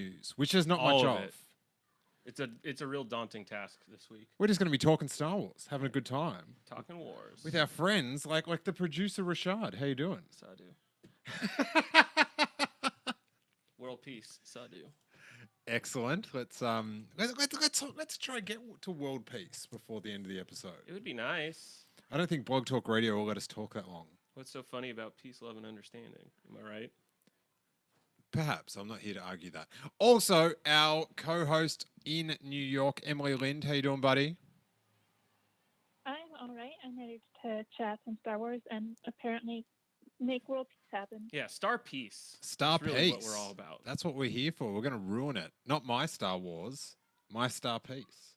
news, which there's not All much of of. it. It's a real daunting task this week. We're just going to be talking Star Wars, having a good time Talking wars. with our friends, like the producer Rashad. How you doing? Sadu. World peace. Sadu. Excellent. Let's try and get to world peace before the end of the episode. It would be nice. I don't think Blog Talk Radio will let us talk that long. What's so funny about peace, love, and understanding? Am I right? Perhaps. I'm not here to argue that. Also, our co-host in New York, Emily Lind. How you doing, buddy? I'm all right. I'm ready to chat some Star Wars and apparently make world peace happen. Yeah, Star Peace. Star That's Peace. really what we're all about. That's what we're here for. We're going to ruin it. Not my Star Wars, my Star Peace.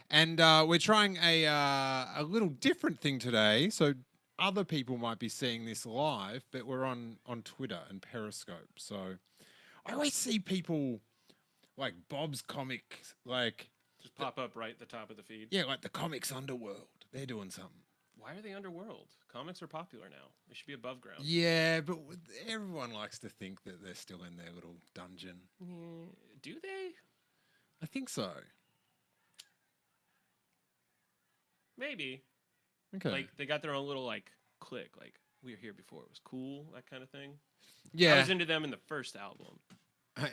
And we're trying a little different thing today. So other people might be seeing this live, but we're on Twitter and Periscope. So I always see people like Bob's Comics, like Just pop up right at the top of the feed. yeah, like the Comics Underworld. They're doing something. Why are they underworld? Comics are popular now. They should be above ground. Yeah, but everyone likes to think that they're still in their little dungeon. Yeah. Do they? I think so. Maybe. Okay. Like they got their own little like clique. Like we were here before. It was cool. That kind of thing. yeah. I was into them in the first album.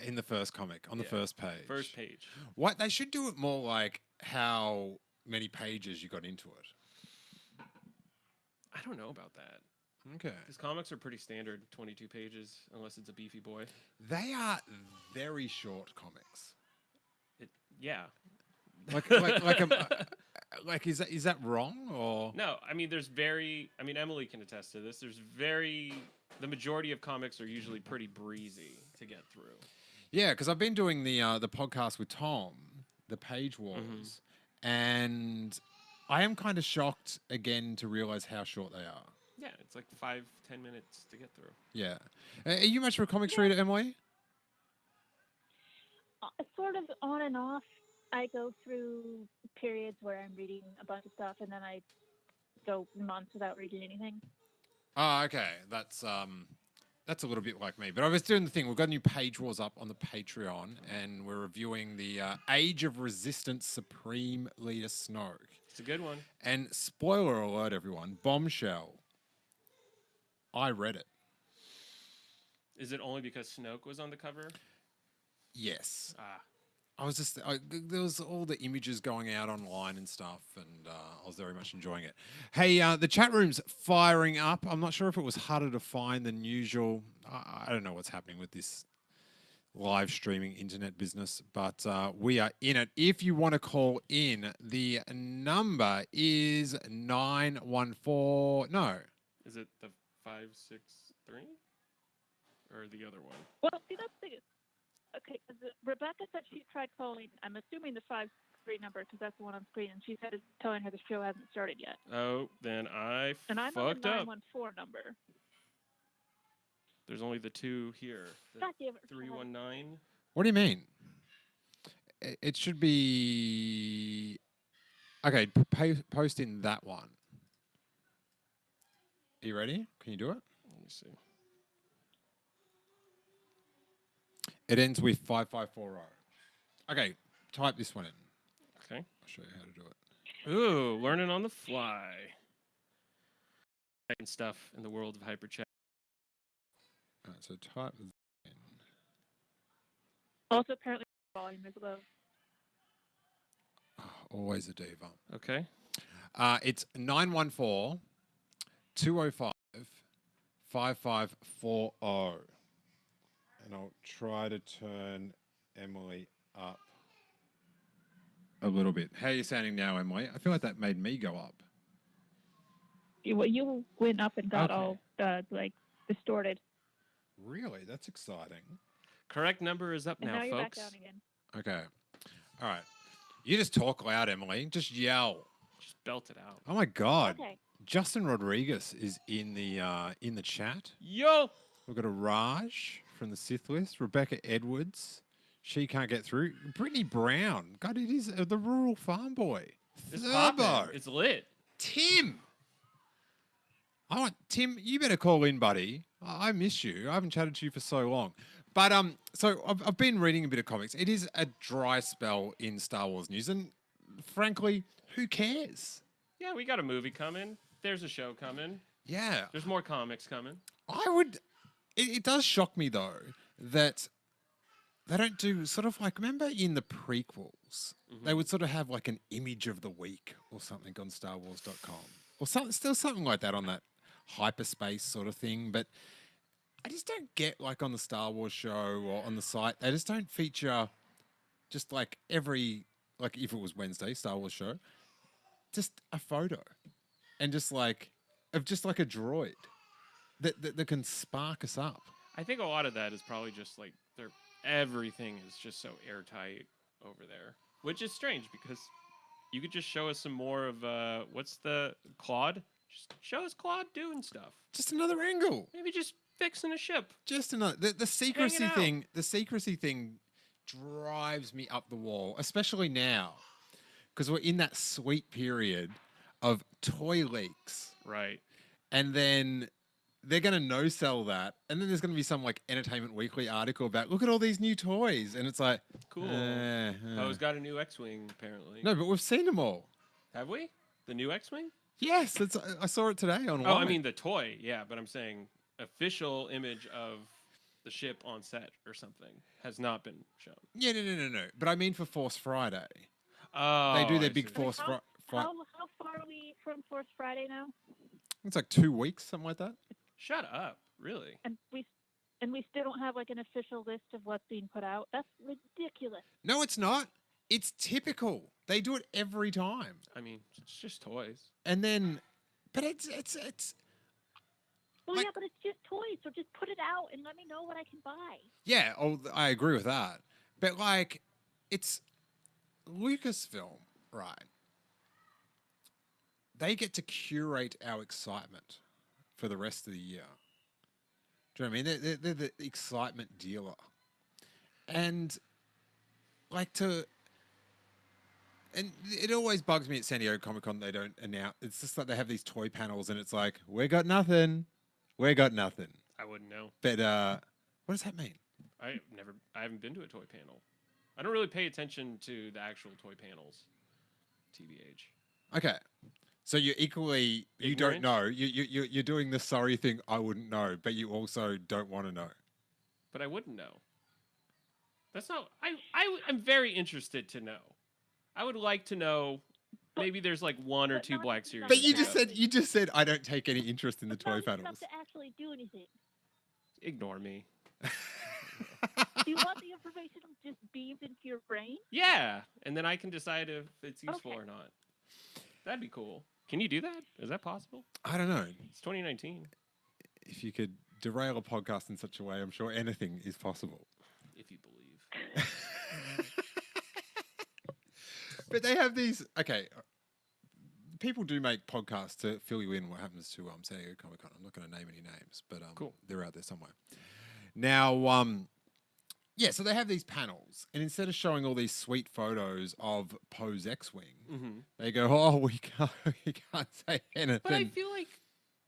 In the first comic, on the Yeah, first page. First page. What they should do it more like how many pages you got into it. I don't know about that. Okay. Because comics are pretty standard, 22 pages, unless it's a beefy boy. They are very short comics. Yeah. Like is that wrong or No, I mean, Emily can attest to this. The majority of comics are usually pretty breezy to get through. Yeah, because I've been doing the podcast with Tom, the Page Wars, and I am kind of shocked again to realize how short they are. Yeah, it's like 5-10 minutes to get through. Yeah. Are you much of a comics reader, Emily? Sort of on and off. I go through periods where I'm reading a bunch of stuff, and then I go months without reading anything. Oh, okay. That's a little bit like me. But I was doing the thing. We've got a new Page Wars up on the Patreon, and we're reviewing the Age of Resistance Supreme Leader Snoke. It's a good one. And spoiler alert, everyone, bombshell. I read it. Is it only because Snoke was on the cover? Yes. Ah. There was all the images going out online and stuff, and I was very much enjoying it. Hey, the chat room's firing up. I'm not sure if it was harder to find than usual. I don't know what's happening with this live streaming internet business, but we are in it. If you want to call in, the number is 914. No. Is it the 563? Or the other one? Well, see, that's the... Okay, because Rebecca said she tried calling, I'm assuming the 5-3 number, because that's the one on screen, and she said it's telling her the show hasn't started yet. Oh, then I And I'm on fucked the up. 914 number. There's only the two here. The God damn it. 319. What do you mean? It should be... Okay, post in that one. Are you ready? Can you do it? Let me see. It ends with 5540. Okay, type this one in. Okay. I'll show you how to do it. Ooh, learning on the fly. And stuff in the world of Hyperchat. All right, so type this in. Also, apparently, volume is low. Oh, always a diva. Okay. It's 914 205 5540. And I'll try to turn Emily up a little bit. How are you sounding now, Emily? I feel like that made me go up. You went up and got Okay. all, distorted. Really? That's exciting. Correct number is up And now, now you're back folks. down again. Okay. All right. You just talk loud, Emily. Just yell. Just belt it out. Oh my God. Okay. Justin Rodriguez is in the chat. Yo! We've got a Raj from the Sith list. Rebecca Edwards. She can't get through. Brittany Brown. God, it is the rural farm boy. It's Thurbo. poppin'. It's lit. Tim. Tim, you better call in, buddy. I miss you. I haven't chatted to you for so long. But so I've been reading a bit of comics. It is a dry spell in Star Wars news, and frankly, who cares? Yeah, we got a movie coming. There's a show coming. Yeah, There's more comics coming. I would. It does shock me though that they don't do sort of like, remember in the prequels, they would sort of have like an image of the week or something on StarWars.com or something, still something like that on that hyperspace sort of thing. But I just don't get like on the Star Wars show or on the site, they just don't feature just like like if it was Wednesday, Star Wars show, just a photo and just like, of just like a droid that can spark us up. I think a lot of that is probably just like everything is just so airtight over there, which is strange because you could just show us some more of what's the Claude? Just show us Claude doing stuff. Just another angle. Maybe just fixing a ship. Just another the secrecy out. thing. The secrecy thing drives me up the wall, especially now, because we're in that sweet period of toy leaks, Right. and then they're going to no sell that, and then there's going to be some like Entertainment Weekly article about look at all these new toys, and it's like Cool. Oh, It's got a new X-wing apparently. no, but we've seen them all. Have we? The new X-wing? Yes, I saw it today online. Oh, I mean the toy. Yeah, but I'm saying official image of the ship on set or something has not been shown. yeah, no. But I mean for Force Friday, Oh, they do I their see big what Force. How, Fri- how far are we from Force Friday now? it's like 2 weeks, something like that. Shut up! Really? And we still don't have like an official list of what's being put out. That's ridiculous. No, it's not. It's typical. They do it every time. I mean, it's just toys. And then, but it's Well, Like- yeah, but it's just toys, so just put it out and let me know what I can buy. yeah. Oh, I agree with that. But like, it's Lucasfilm, right? They get to curate our excitement for the rest of the year. Do you know what I mean? They're the excitement dealer, and like to. And it always bugs me at San Diego Comic Con they don't announce. It's just like they have these toy panels, and it's like we got nothing, we got nothing. I wouldn't know. But what does that mean? I haven't been to a toy panel. I don't really pay attention to the actual toy panels. TBH. Okay, so you're equally you don't Ignorant? know. You're doing the sorry thing. I wouldn't know, but you also don't want to know. But I wouldn't know. That's not. I'm very interested to know. I would like to know. Maybe there's like one or But two not- Black Series. But you Yeah. just said I don't take any interest in the It's not toy even enough panels. to actually do anything. Ignore me. Do you want the information just beamed into your brain? Yeah, and then I can decide if it's useful Okay. or not. That'd be cool. Can you do that? Is that possible? I don't know. It's 2019. If you could derail a podcast in such a way, I'm sure anything is possible. If you believe. But they have these. Okay, people do make podcasts to fill you in what happens to San Diego Comic Con. I'm not going to name any names, but Cool. they're out there somewhere. Now, yeah, so they have these panels, and instead of showing all these sweet photos of Poe's X-wing, Mm-hmm. they go, "Oh, we can't say anything." But I feel like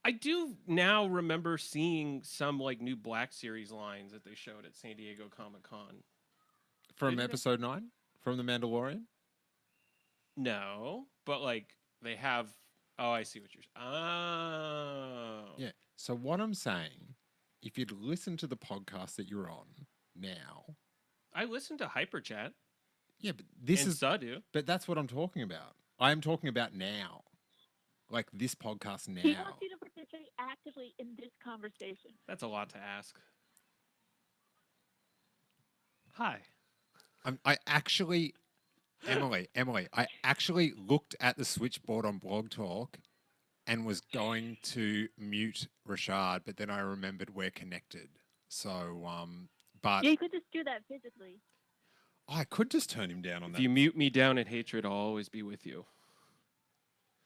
I do now remember seeing some like new Black Series lines that they showed at San Diego Comic Con. From Did you- Episode 9, from The Mandalorian. No, but like they have. Oh, I see what you're. Oh. Yeah. So what I'm saying, if you'd listen to the podcast that you're on now, I listened to Hyperchat. yeah, but this and is, Sadu. but that's what I'm talking about. I am talking about now, like this podcast He now. wants you to participate actively in this conversation. That's a lot to ask. Hi. I actually, Emily, I actually looked at the switchboard on Blog Talk and was going to mute Rashad, but then I remembered we're connected. So, but Yeah, you could just do that physically. I could just turn him down on If that. you mute me down at hatred, I'll always be with you.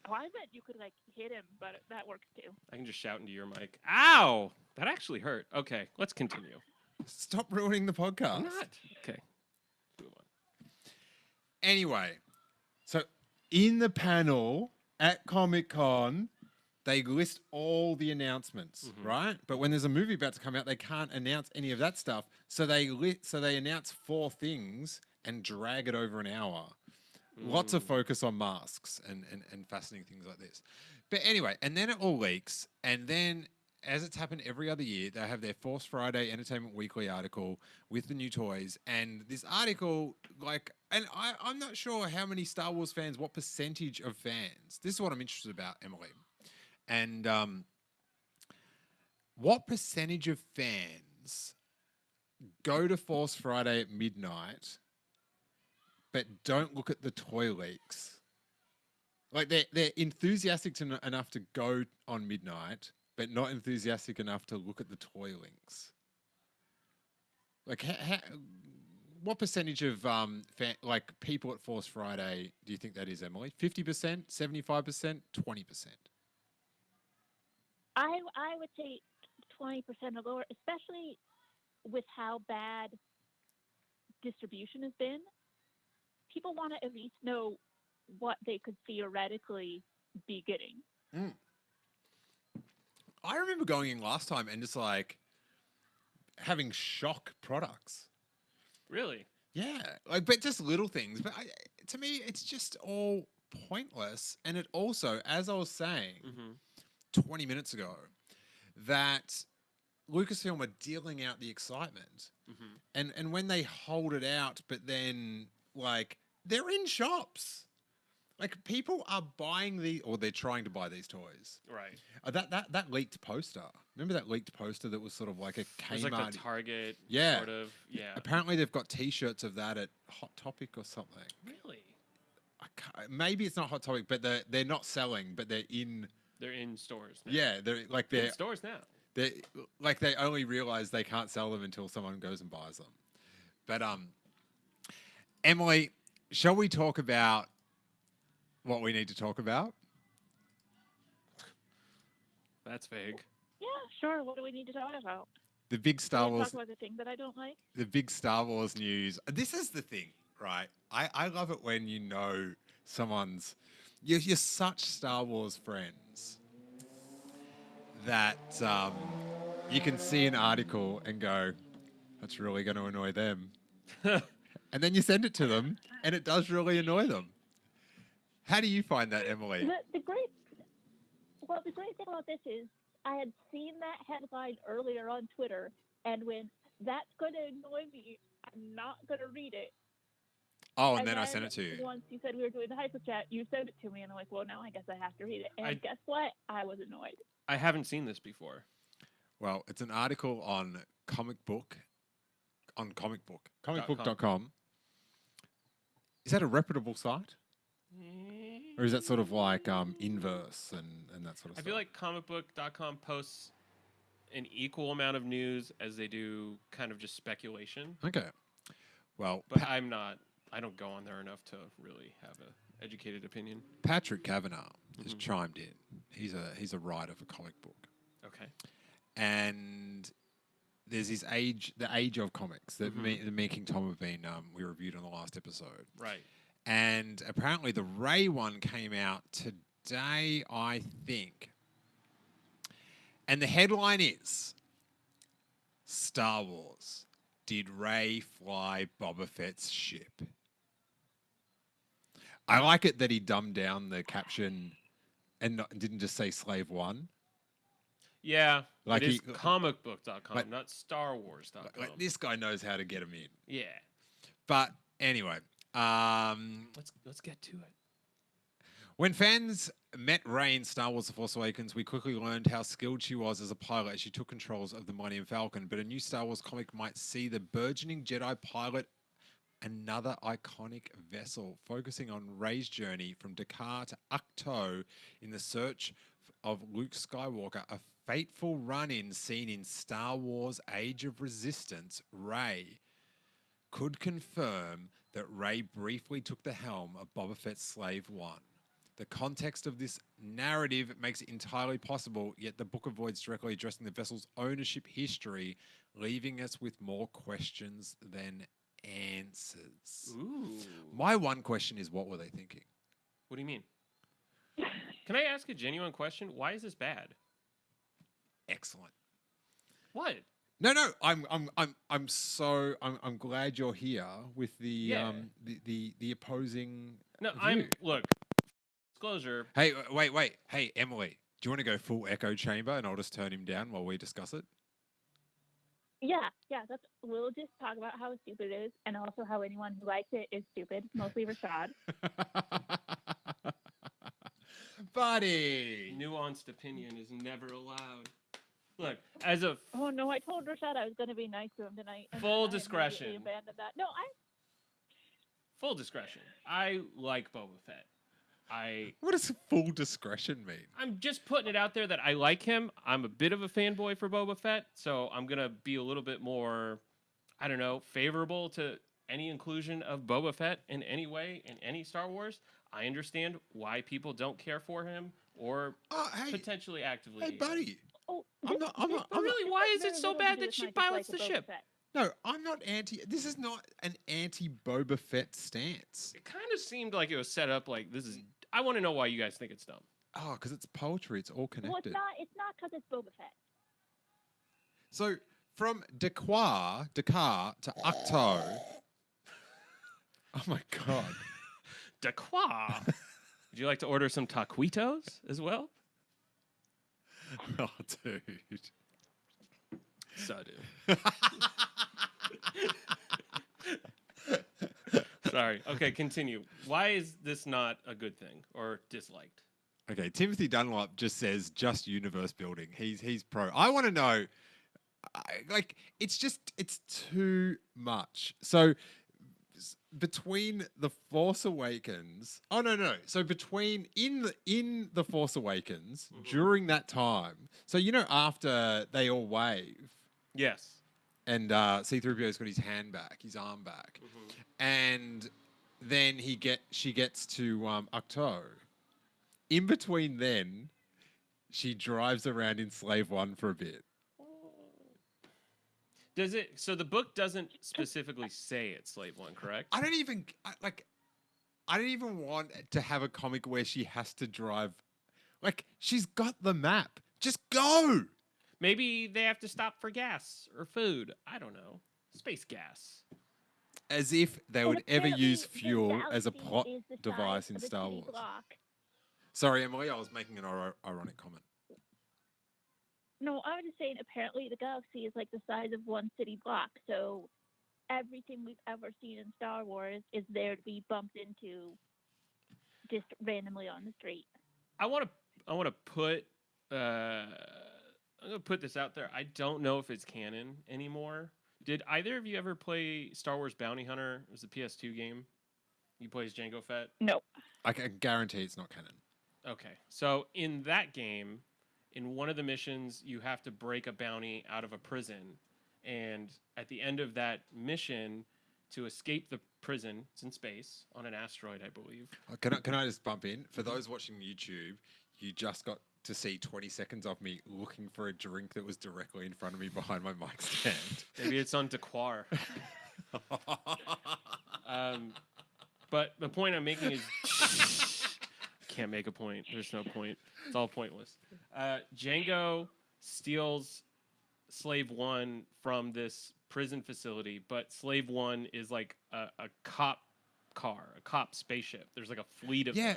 Oh, I bet you could like hit him, but that works too. I can just shout into your mic. Ow! That actually hurt. Okay, let's continue. Stop ruining the podcast. I'm not. Okay. Move on. Anyway, so in the panel at Comic Con, they list all the announcements, right? But when there's a movie about to come out, they can't announce any of that stuff. So they announce 4 things and drag it over an hour. Lots of focus on masks and fascinating things like this. But anyway, and then it all leaks, and then as it's happened every other year, they have their Force Friday Entertainment Weekly article with the new toys. And this article, I'm not sure how many Star Wars fans, what percentage of fans, this is what I'm interested about, Emily. And what percentage of fans go to Force Friday at midnight but don't look at the toy leaks? Like they're enthusiastic enough to go on midnight, but not enthusiastic enough to look at the toy links. Like, what percentage of people at Force Friday do you think that is, Emily? 50%, 75%, 20%? I would say 20% or lower, especially with how bad distribution has been. People want to at least know what they could theoretically be getting. I remember going in last time and just like having shock products. Really? Yeah, but just little things. But to me, it's just all pointless. And it also, as I was saying 20 minutes ago, that Lucasfilm are dealing out the excitement. And when they hold it out, but then they're in shops. Like, people are buying these, or they're trying to buy these toys. Right. That leaked poster. Remember that leaked poster that was sort of like a Kmart? It was like the Target sort of, yeah. Apparently they've got T-shirts of that at Hot Topic or something. Really? Maybe it's not Hot Topic, but they're not selling, but they're in... They're in stores now. Yeah, they're in stores now. They only realize they can't sell them until someone goes and buys them. But, Emily, shall we talk about what we need to talk about? That's vague. Yeah, sure. What do we need to talk about? The big Star Wars. Talk about the thing that I don't like. The big Star Wars news. This is the thing, right? I love it when you know someone's. You're such Star Wars friends that you can see an article and go, "That's really going to annoy them," and then you send it to them, and it does really annoy them. How do you find that, Emily? The great thing about this is I had seen that headline earlier on Twitter, and when that's going to annoy me, I'm not going to read it. Oh, and then I sent it to you. Once you said we were doing the Hyperchat, you sent it to me, and I'm like, well, now I guess I have to read it. And guess what? I was annoyed. I haven't seen this before. Well, it's an article on comicbook.com. Is that a reputable site? Or is that sort of like Inverse and that sort of stuff? I feel like comicbook.com posts an equal amount of news as they do kind of just speculation. Okay. Well, but I don't go on there enough to really have an educated opinion. Patrick Kavanagh has chimed in. He's a writer for Comic Book. Okay. And there's the age of comics that me King Tom have been we reviewed on the last episode. Right. And apparently the Rey one came out today, I think. And the headline is Star Wars. Did Rey fly Boba Fett's ship? I like it that he dumbed down the caption and didn't just say Slave One. Yeah, it is comicbook.com, not StarWars.com. Like, this guy knows how to get him in. Yeah. But anyway, let's get to it. When fans met Rey in Star Wars The Force Awakens, we quickly learned how skilled she was as a pilot as she took controls of the Millennium Falcon. But a new Star Wars comic might see the burgeoning Jedi pilot another iconic vessel, focusing on Rey's journey from Dakar to Ahch-To in the search of Luke Skywalker, a fateful run-in seen in Star Wars Age of Resistance. Rey could confirm that Rey briefly took the helm of Boba Fett's Slave One. The context of this narrative makes it entirely possible, yet the book avoids directly addressing the vessel's ownership history, leaving us with more questions than answers. Ooh. My one question is, what were they thinking? What do you mean? Can I ask a genuine question? Why is this bad? Excellent. What? No, I'm glad you're here with the the opposing No, view. look. Disclosure. Hey, wait. Hey, Emily, do you want to go full echo chamber and I'll just turn him down while we discuss it? Yeah. We'll just talk about how stupid it is, and also how anyone who likes it is stupid. Mostly Rashad. Buddy. Nuanced opinion is never allowed. Look, as a Oh no, I told Rashad I was going to be nice to him tonight. And full then I discretion. immediately abandoned that. No, Full discretion. I like Boba Fett. What does full discretion mean? I'm just putting it out there that I like him. I'm a bit of a fanboy for Boba Fett, so I'm gonna be a little bit more, I don't know, favorable to any inclusion of Boba Fett in any way in any Star Wars. I understand why people don't care for him or potentially actively. Hey, buddy. Oh, I'm not. Really, why is it so bad that she pilots the ship? No, I'm not anti. This is not an anti-Boba Fett stance. It kind of seemed like it was set up like this is. I want to know why you guys think it's dumb. Oh, because it's poetry. It's all connected. Well, it's not. It's not because it's Boba Fett. So from Dakar to Ukto. Oh my god. Dakar. Would you like to order some taquitos as well? Oh, dude. So, dude. Sorry. Okay, continue. Why is this not a good thing or disliked? Okay, Timothy Dunlop just says just universe building. He's pro. I want to know, it's too much. So between the Force Awakens, so between in the Force Awakens during that time, so after they all wave, yes, and C-3PO's got his hand back, his arm back, and then she gets to Ahch-To. In between then, she drives around in Slave One for a bit. Does it? So the book doesn't specifically say it's Slave One, correct? I don't even want to have a comic where she has to drive. Like, she's got the map. Just go. Maybe they have to stop for gas or food. I don't know. Space gas. As if they would ever use fuel as a plot device in Star Wars. Sorry, Emily, I was making an ironic comment. No, I was just saying, apparently the galaxy is like the size of one city block, so everything we've ever seen in Star Wars is there to be bumped into just randomly on the street. I'm gonna put this out there. I don't know if it's canon anymore. Did either of you ever play Star Wars Bounty Hunter? It was a PS2 game. You play as Jango Fett? No. I can guarantee it's not canon. Okay. So in that game, in one of the missions, you have to break a bounty out of a prison. And at the end of that mission, to escape the prison, it's in space, on an asteroid, I believe. Can I just bump in? For those watching YouTube, you just got to see 20 seconds of me looking for a drink that was directly in front of me behind my mic stand. Maybe it's on Dakar. But the point I'm making is... Can't make a point. There's no point. It's all pointless. Jango steals Slave One from this prison facility, but Slave One is like a cop car, a cop spaceship. There's like a fleet of them.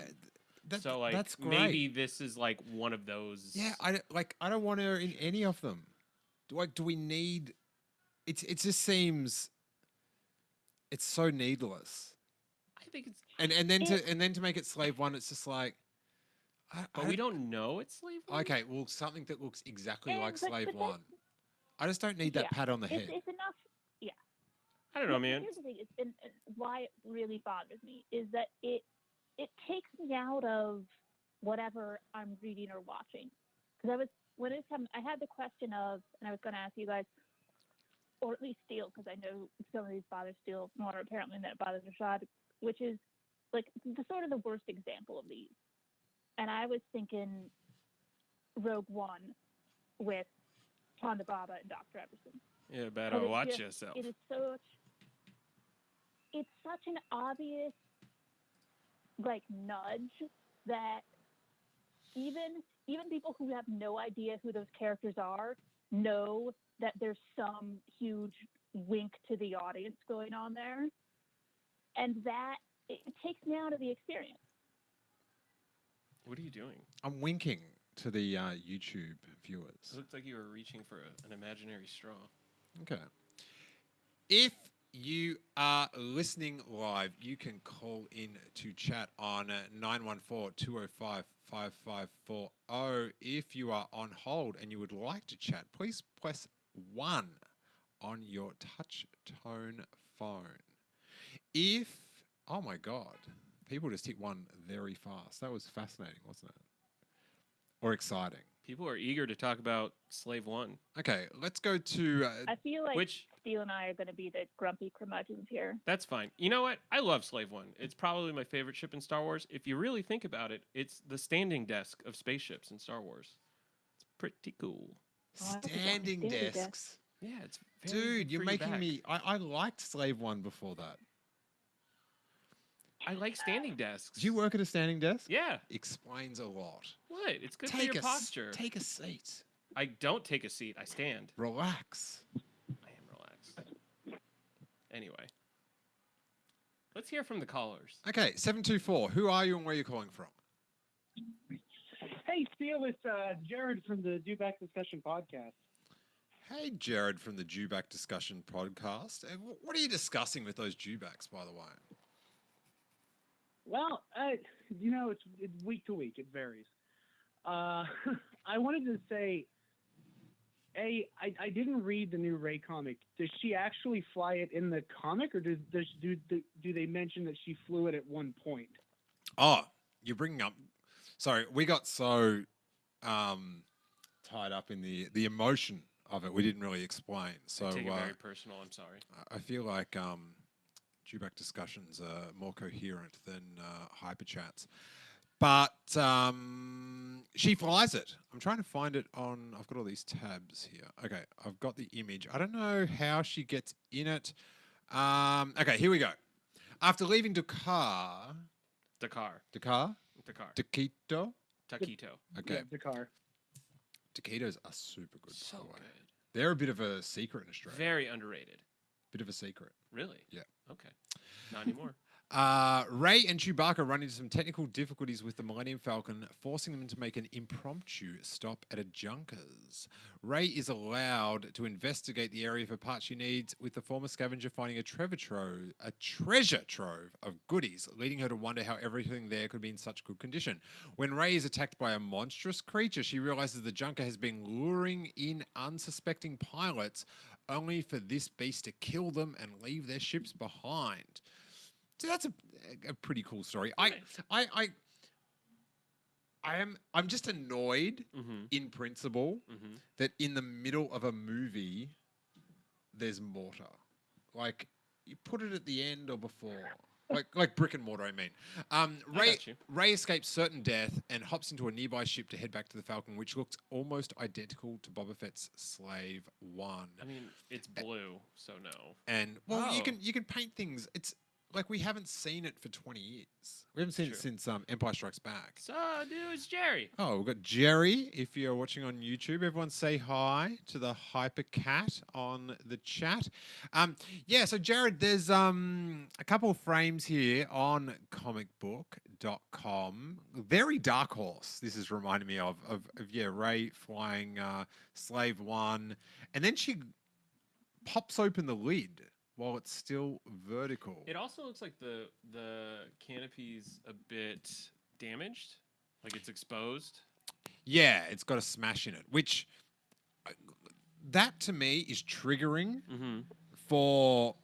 So like that's great. Maybe this is like one of those. Yeah, I don't want her in any of them. Do we need? It just seems. It's so needless. I think it's and then to make it Slave One, it's just like. But we don't know it's Slave One. Okay, well, something that looks exactly like Slave One. I just don't need that pat on the head. It's enough. Yeah. I don't know, man. Here's the thing, and why it really bothers me is that it takes me out of whatever I'm reading or watching. Because I had the question of, and I was going to ask you guys, or at least Steele, because I know some of these bother Steele more apparently than it bothers Rashad, which is like the sort of the worst example of these. And I was thinking Rogue One with Ponda Baba and Dr. Everson. Yeah, better watch yourself. It's such an obvious like nudge that even people who have no idea who those characters are know that there's some huge wink to the audience going on there, and that it takes me out of the experience. What are you doing? I'm winking to the YouTube viewers. It looked like you were reaching for an imaginary straw. Okay. If you are listening live, you can call in to chat on 914-205-5540. If you are on hold and you would like to chat, please press 1 on your touch tone phone. Oh my God, people just hit 1 very fast. That was fascinating, wasn't it? Or exciting. People are eager to talk about Slave One. Okay, let's go to... I feel like Which Steele and I are going to be the grumpy curmudgeons here. That's fine. You know what? I love Slave One. It's probably my favorite ship in Star Wars. If you really think about it, it's the standing desk of spaceships in Star Wars. It's pretty cool. Standing desks. Yeah, it's Dude, you're making back. me... I liked Slave One before that. I like standing desks. Do you work at a standing desk? Yeah. Explains a lot. What? It's good for your posture. Take a seat. I don't take a seat. I stand. Relax. I am relaxed. Anyway. Let's hear from the callers. Okay, 724. Who are you and where are you calling from? Hey, Steele, it's Jared from the Do Back Discussion podcast. Hey, Jared from the Dewback Discussion podcast. What are you discussing with those Dewbacks, by the way? Well, it's week to week. It varies. I wanted to say, I didn't read the new Rey comic. Does she actually fly it in the comic, or do they mention that she flew it at one point? Oh, you're bringing up... Sorry, we got so tied up in the emotion of it, we didn't really explain. So I take it very personal. I'm sorry. I feel like Dewback discussions are more coherent than Hyperchats. But she flies it. I'm trying to find it on... I've got all these tabs here. Okay, I've got the image. I don't know how she gets in it. Okay, here we go. After leaving Dakar... Dakar. Taquito? Taquito. Okay. Yeah, Dakar. Taquitos are super good, So by the way. good. They're a bit of a secret in Australia. Very underrated. Bit of a secret. Really? Yeah. Okay. Not anymore. Ray and Chewbacca run into some technical difficulties with the Millennium Falcon, forcing them to make an impromptu stop at a Junkers. Ray is allowed to investigate the area for parts she needs, with the former scavenger finding a treasure trove of goodies, leading her to wonder how everything there could be in such good condition. When Ray is attacked by a monstrous creature, she realizes the Junker has been luring in unsuspecting pilots, only for this beast to kill them and leave their ships behind. So that's a pretty cool story. I'm just annoyed in principle that in the middle of a movie there's mortar. Like, you put it at the end or before. Like brick and mortar, I mean. Ray escapes certain death and hops into a nearby ship to head back to the Falcon, which looks almost identical to Boba Fett's Slave One. I mean, it's blue, so no. And you can paint things. It's like we haven't seen it for 20 years. We haven't seen it since Empire Strikes Back. So, dude, it's Jerry. Oh, we've got Jerry. If you're watching on YouTube, everyone say hi to the Hypercat on the chat. So Jared, there's a couple of frames here on comicbook.com. Very Dark Horse. This is reminding me of Rey flying Slave One. And then she pops open the lid while it's still vertical. It also looks like the canopy's a bit damaged, like it's exposed. Yeah, it's got a smash in it, which that to me is triggering for...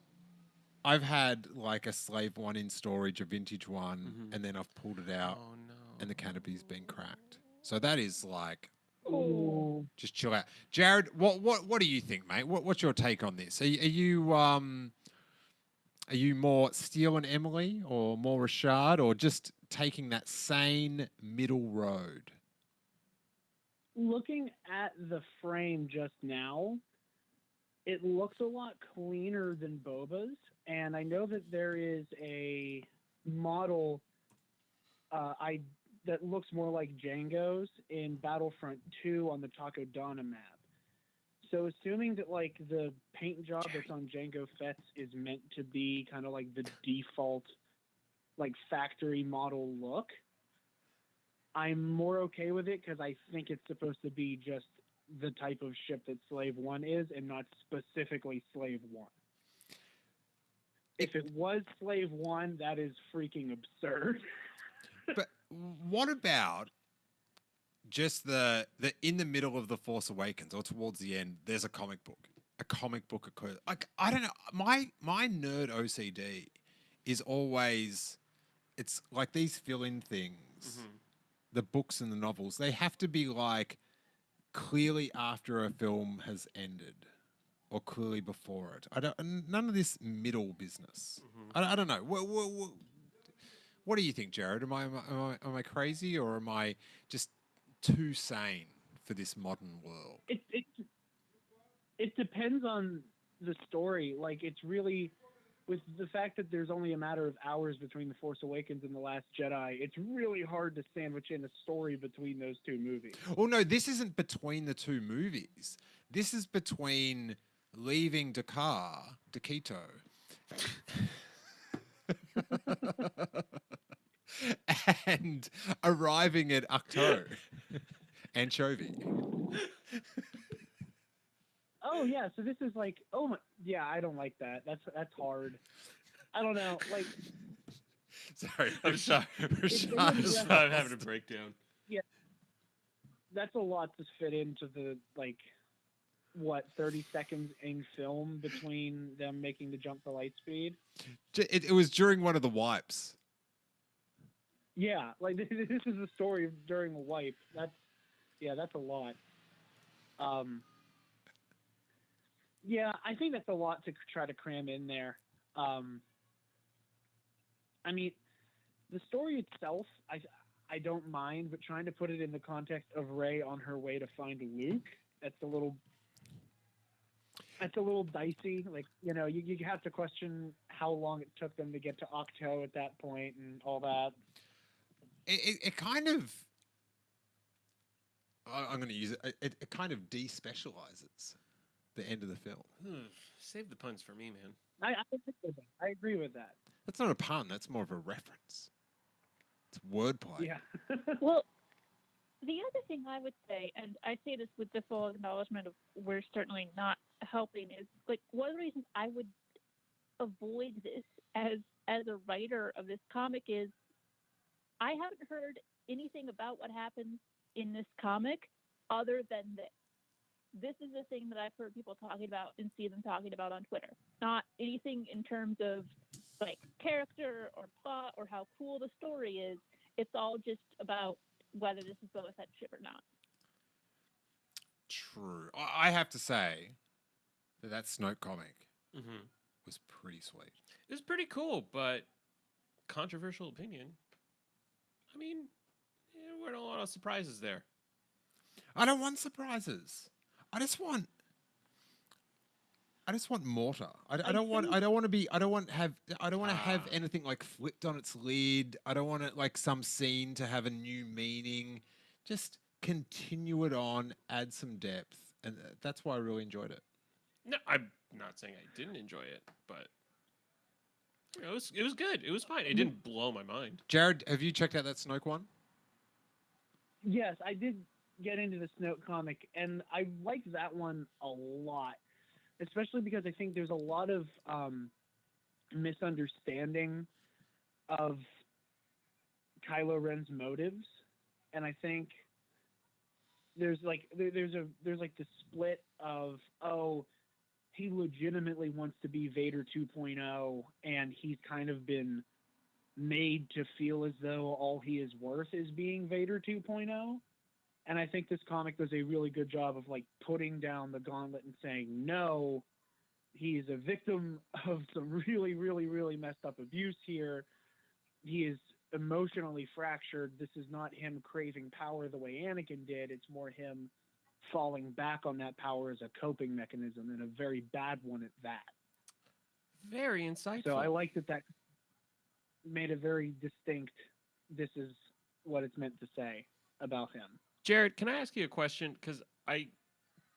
I've had like a Slave One in storage, a vintage one, and then I've pulled it out and the canopy's been cracked. So that is like... Ooh. Just chill out, Jared. What do you think, mate? What's your take on this? Are you more Steele and Emily, or more Rashad, or just taking that sane middle road? Looking at the frame just now, it looks a lot cleaner than Boba's, and I know that there is a model. that looks more like Django's in Battlefront 2 on the Takodana map. So assuming that like the paint job that's on Django Fett's is meant to be kind of like the default like factory model look, I'm more okay with it because I think it's supposed to be just the type of ship that Slave 1 is and not specifically Slave 1. If it was Slave 1, that is freaking absurd. But what about just the in the middle of the Force Awakens or towards the end? There's a comic book. Like I don't know. My nerd OCD is always it's like these fill-in things. The books and the novels, they have to be like clearly after a film has ended or clearly before it. None of this middle business. I don't know. What do you think, Jared? Am I crazy or am I just too sane for this modern world? It depends on the story. Like it's really with the fact that there's only a matter of hours between The Force Awakens and The Last Jedi, it's really hard to sandwich in a story between those two movies. Well, no, this isn't between the two movies. This is between leaving Dakito, and arriving at Ahch-To, Anchovy. Oh yeah, so this is like, oh my, yeah, I don't like that. That's hard. I don't know, like. Sorry, I'm sorry. I'm having a breakdown. Yeah, that's a lot to fit into the like, what 30 seconds in film between them making the jump to light speed. It was during one of the wipes. Yeah, like this is the story during the wipe. That's a lot. Yeah, I think that's a lot to try to cram in there. I mean, the story itself, I don't mind, but trying to put it in the context of Rey on her way to find Luke, that's a little dicey. Like, you know, you have to question how long it took them to get to Ahch-To at that point and all that. It kind of, I'm going to use it. It kind of despecializes the end of the film. Save the puns for me, man. I agree with that. That's not a pun. That's more of a reference. It's wordplay. Yeah. Well, the other thing I would say, and I say this with the full acknowledgement of we're certainly not helping, is like one of the reasons I would avoid this as a writer of this comic is I haven't heard anything about what happens in this comic other than this. This is the thing that I've heard people talking about and see them talking about on Twitter. Not anything in terms of like character or plot or how cool the story is. It's all just about whether this is Boba Fett's ship or not. True. I have to say that Snoke comic was pretty sweet. It was pretty cool, but controversial opinion. I mean, there weren't a lot of surprises there. I don't want surprises. I just want mortar. I don't want to have anything like flipped on its lid. I don't want it like some scene to have a new meaning. Just continue it on, add some depth, and that's why I really enjoyed it. No, I'm not saying I didn't enjoy it, but it was good. It was fine. It didn't blow my mind. Jared, have you checked out that Snoke one? Yes, I did get into the Snoke comic, and I liked that one a lot, especially because I think there's a lot of misunderstanding of Kylo Ren's motives, and I think there's the split of, oh, he legitimately wants to be Vader 2.0, and he's kind of been made to feel as though all he is worth is being Vader 2.0. And I think this comic does a really good job of like putting down the gauntlet and saying, no, he's a victim of some really, really, really messed up abuse here. He is emotionally fractured. This is not him craving power the way Anakin did. It's more him falling back on that power as a coping mechanism, and a very bad one at that. Very insightful. So I like that made a very distinct, this is what it's meant to say about him. Jared, can I ask you a question? Because I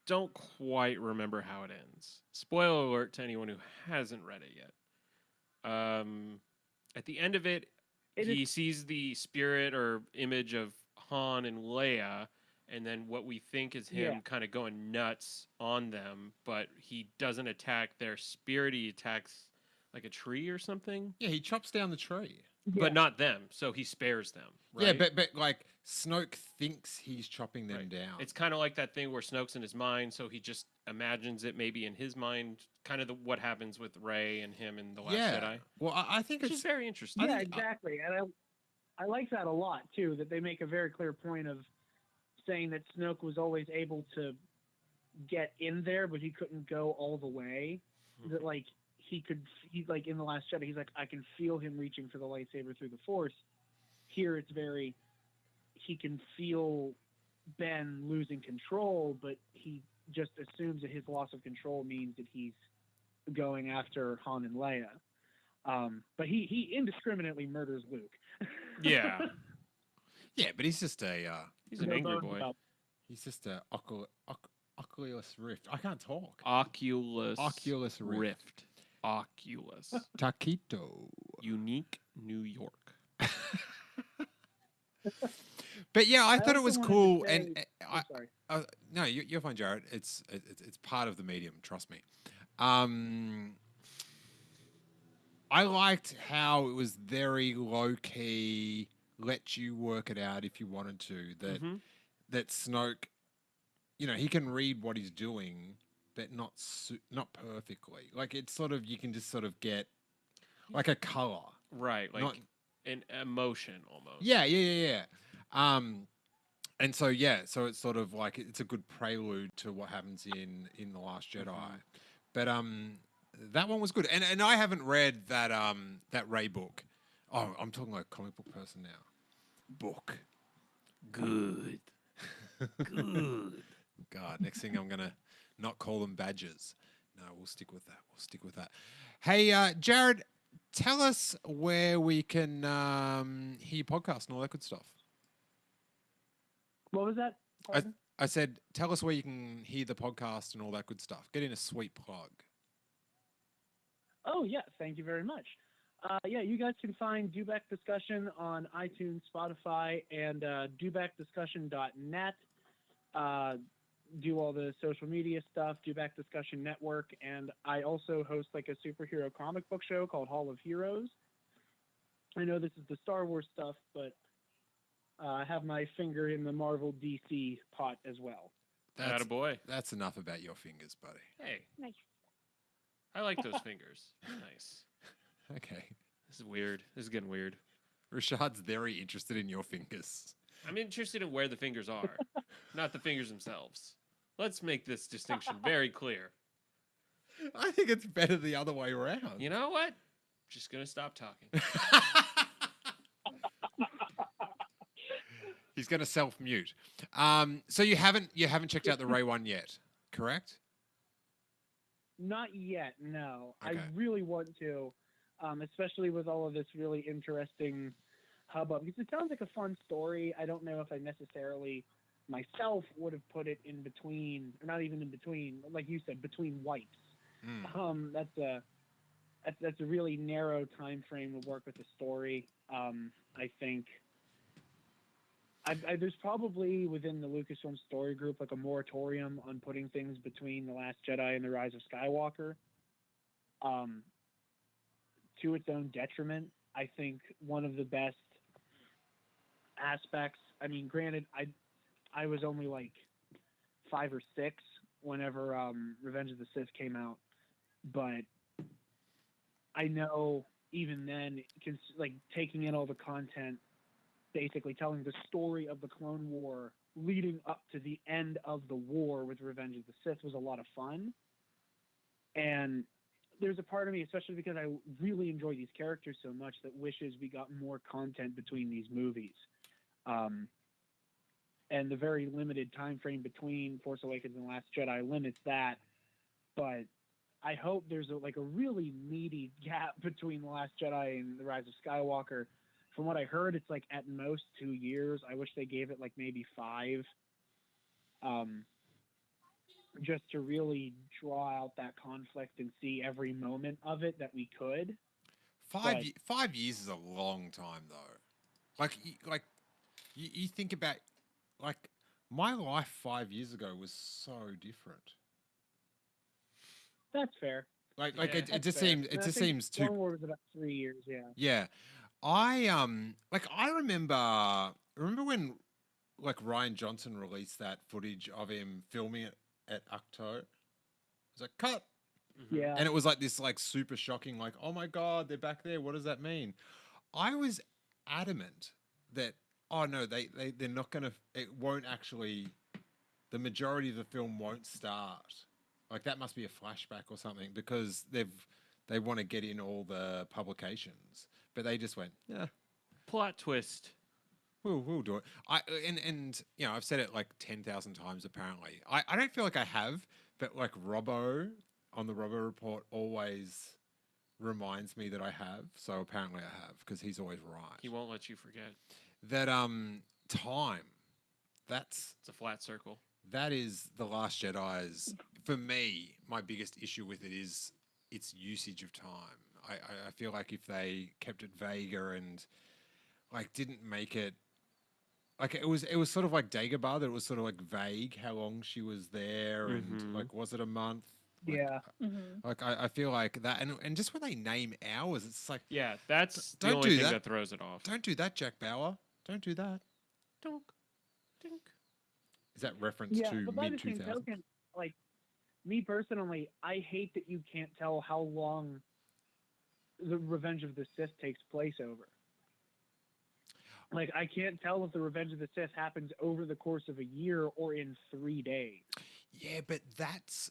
don't quite remember how it ends. Spoiler alert to anyone who hasn't read it yet. At the end of it, he sees the spirit or image of Han and Leia, and then what we think is him kind of going nuts on them, but he doesn't attack their spirit. He attacks like a tree or something. Yeah, he chops down the tree. But not them, so he spares them. Right? Yeah, but like Snoke thinks he's chopping them down. It's kind of like that thing where Snoke's in his mind, so he just imagines it maybe in his mind, kind of what happens with Rey and him in The Last Jedi. Well, I think Which it's is very interesting. Yeah, exactly. And I like that a lot, too, that they make a very clear point of saying that Snoke was always able to get in there, but he couldn't go all the way. That, like, he's like in The Last Jedi, he's like, I can feel him reaching for the lightsaber through the Force. Here it's very, he can feel Ben losing control, but he just assumes that his loss of control means that he's going after Han and Leia. But he indiscriminately murders Luke. Yeah. Yeah, but he's just a he's an angry boy. He's just a Oculus Rift. I can't talk. Oculus Rift. Oculus. Taquito. Unique New York. But yeah, I thought it was cool, say, and sorry. No, you're fine, Jared. It's part of the medium. Trust me. I liked how it was very low key. Let you work it out if you wanted to. That Snoke, he can read what he's doing, but not perfectly. Like it's sort of, you can just sort of get like a color, right? Like an emotion almost. Yeah. And so so it's sort of like it's a good prelude to what happens in The Last Jedi. But that one was good, and I haven't read that Ray book. Oh, I'm talking like a comic book person now. Book. Good. Good. God, next thing I'm gonna not call them badges. No, we'll stick with that. Hey, Jared, tell us where we can hear your podcast and all that good stuff. What was that? I said, tell us where you can hear the podcast and all that good stuff. Get in a sweet plug. Oh, yeah. Thank you very much. You guys can find Dewback Discussion on iTunes, Spotify, and dewbackdiscussion.net. Do all the social media stuff, Dewback Discussion Network, and I also host like a superhero comic book show called Hall of Heroes. I know this is the Star Wars stuff, but I have my finger in the Marvel DC pot as well. That's a boy. That's enough about your fingers, buddy. Hey. Nice. I like those fingers. Nice. Okay. This is weird. This is getting weird. Rashad's very interested in your fingers. I'm interested in where the fingers are, not the fingers themselves. Let's make this distinction very clear. I think it's better the other way around. You know what? Just gonna stop talking. He's gonna self-mute. So you haven't checked out the Ray one yet, correct? Not yet, no. Okay. I really want to, especially with all of this really interesting hubbub, because it sounds like a fun story. I don't know if I necessarily myself would have put it in between, or not even in between, like you said, between wipes. That's a really narrow time frame to work with a story. I think there's probably within the Lucasfilm story group like a moratorium on putting things between The Last Jedi and The Rise of Skywalker, to its own detriment. I think one of the best aspects, I mean, granted, I was only like 5 or 6 whenever Revenge of the Sith came out, but I know even then, like taking in all the content, basically telling the story of the Clone War leading up to the end of the war with Revenge of the Sith was a lot of fun. And there's a part of me, especially because I really enjoy these characters so much, that wishes we got more content between these movies. And the very limited time frame between Force Awakens and Last Jedi limits that. But I hope there's a really meaty gap between The Last Jedi and The Rise of Skywalker, From what I heard, it's like at most 2 years. I wish they gave it like maybe 5, just to really draw out that conflict and see every moment of it that we could. But 5 years is a long time though. Like you think about like my life 5 years ago was so different. that's fair. Like Yeah. it That's just fair. seems it And I just think seems Star too. Wars was about 3 years. Yeah. Yeah, I remember when like Ryan Johnson released that footage of him filming it at Ukto. It was like cut, Mhm. Yeah. and it was like this like super shocking like, oh my god, they're back there. What does that mean? I was adamant that, oh no, they're not gonna. It won't actually. The majority of the film won't start. Like that must be a flashback or something because they want to get in all the publications, but they just went, yeah, Plot twist. we'll do it. And you know I've said it like 10,000 times apparently. I don't feel like I have, but like Robbo on the Robbo report always reminds me that I have. So apparently I have because he's always right. He won't let you forget. That time. That's It's a flat circle. that is the Last Jedi's. For me, my biggest issue with it is its usage of time. I feel like if they kept it vaguer and like didn't make it like it was sort of like Dagobah, that it was sort of like vague how long she was there and Mhm. like was it a month? Like, Yeah. Mm-hmm. Like I feel like that and just when they name hours, it's like Yeah, that's the Don't only do thing that. that throws it off. don't do that, Jack Bauer. Don't do that. Dunk, dink. Is that reference Yeah, to but by the mid same 2000s? token, like me personally, I hate that you can't tell how long the Revenge of the Sith takes place over. Like I can't tell if the Revenge of the Sith happens over the course of a year or in 3 days. Yeah, but that's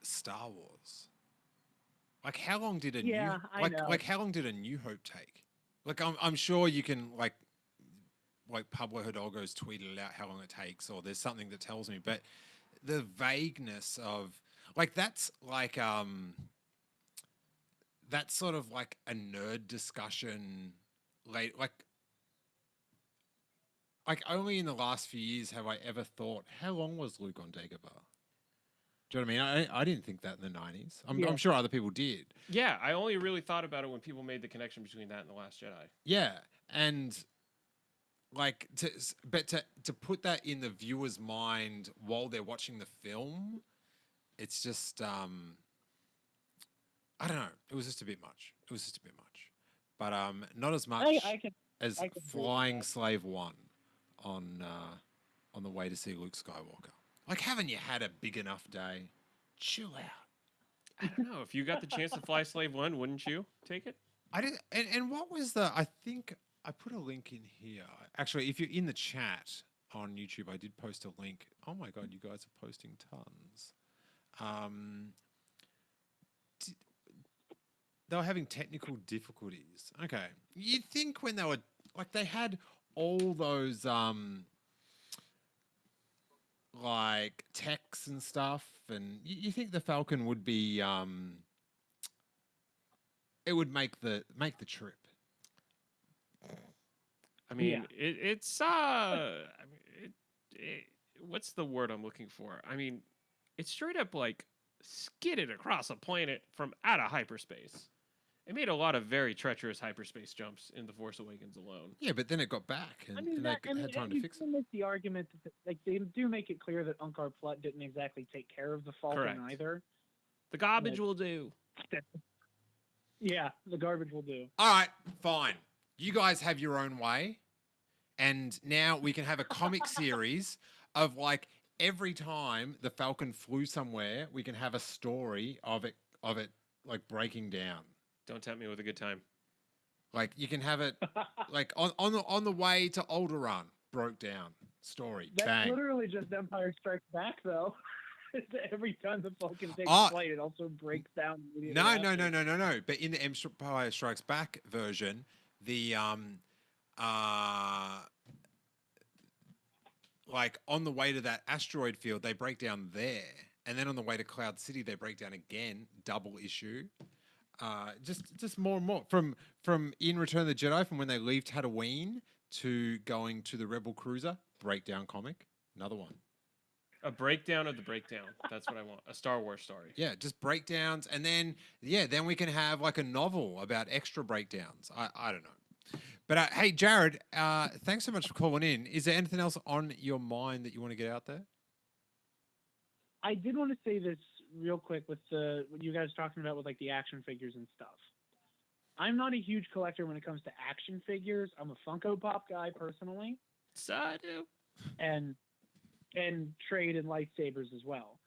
Star Wars. Like, how long did a Yeah, new I know. like how long did a New Hope take? Like, I'm sure you can like Pablo Hidalgo's tweeted out how long it takes, or there's something that tells me. But the vagueness of like that's sort of like a nerd discussion. Like only in the last few years have I ever thought, how long was Luke on Dagobah? Do you know what I mean? I didn't think that in the 90s. Yeah. I'm sure other people did. Yeah, I only really thought about it when people made the connection between that and The Last Jedi. Yeah, and like to put that in the viewer's mind while they're watching the film, it's just I don't know. It was just a bit much. It was just a bit much, but not as much I can as I can believe Flying that. Slave 1 on the way to see Luke Skywalker. Like, haven't you had a big enough day? Chill out. I don't know. If you got the chance to fly Slave 1, wouldn't you take it? I did, and what was the? I think I put a link in here. Actually, if you're in the chat on YouTube, I did post a link. Oh my god, you guys are posting tons. They were having technical difficulties. Okay, you'd think when they were like they had all those like techs and stuff, and you think the Falcon would be it would make the trip. I mean, Yeah. it's I mean, what's the word I'm looking for? I mean, it's straight up like skidded across a planet from out of hyperspace. It made a lot of very treacherous hyperspace jumps in The Force Awakens alone. Yeah, but then it got back, and, I mean, and that, they I mean, had time to you fix it. can make the argument that like they do make it clear that Unkar Plutt didn't exactly take care of the Falcon Correct. either. The garbage Like- will do. Yeah, the garbage will do. All right, fine. You guys have your own way, and now we can have a comic series of like every time the Falcon flew somewhere, we can have a story of it like breaking down. Don't tempt me with a good time. Like you can have it like on the way to Alderaan, broke down story. That's Bang. literally just Empire Strikes Back, though. Every time the Falcon takes Oh. flight, it also breaks down. immediately No. after. But in the Empire Strikes Back version, the like on the way to that asteroid field, they break down there, and then on the way to Cloud City, they break down again, double issue. Just more and more from in Return of the Jedi, from when they leave Tatooine to going to the Rebel cruiser. Breakdown comic, another one. A breakdown of the breakdown. That's what I want. A Star Wars story. Yeah, just breakdowns, and then we can have like a novel about extra breakdowns. I don't know, but hey, Jared, thanks so much for calling in. Is there anything else on your mind that you want to get out there? I did want to say this real quick with what you guys talking about with like the action figures and stuff. I'm not a huge collector when it comes to action figures. I'm a Funko Pop guy personally, So I do. and trade and lightsabers as well.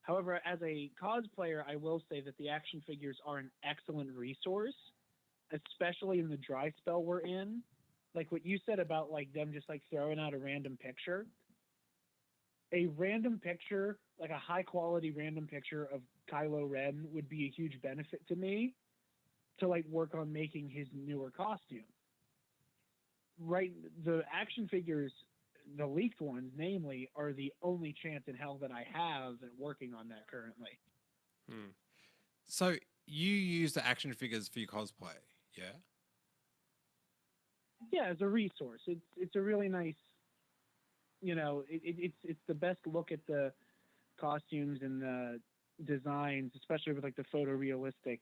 However, as a cosplayer, I will say that the action figures are an excellent resource, especially in the dry spell we're in. Like what you said about like them just like throwing out a random picture. A random picture, like a high quality random picture of Kylo Ren would be a huge benefit to me to like work on making his newer costume. Right, the action figures, the leaked ones, namely, are the only chance in hell that I have at working on that currently. So you use the action figures for your cosplay, yeah? Yeah, as a resource, it's a really nice, it's the best look at the costumes and the designs, especially with like the photorealistic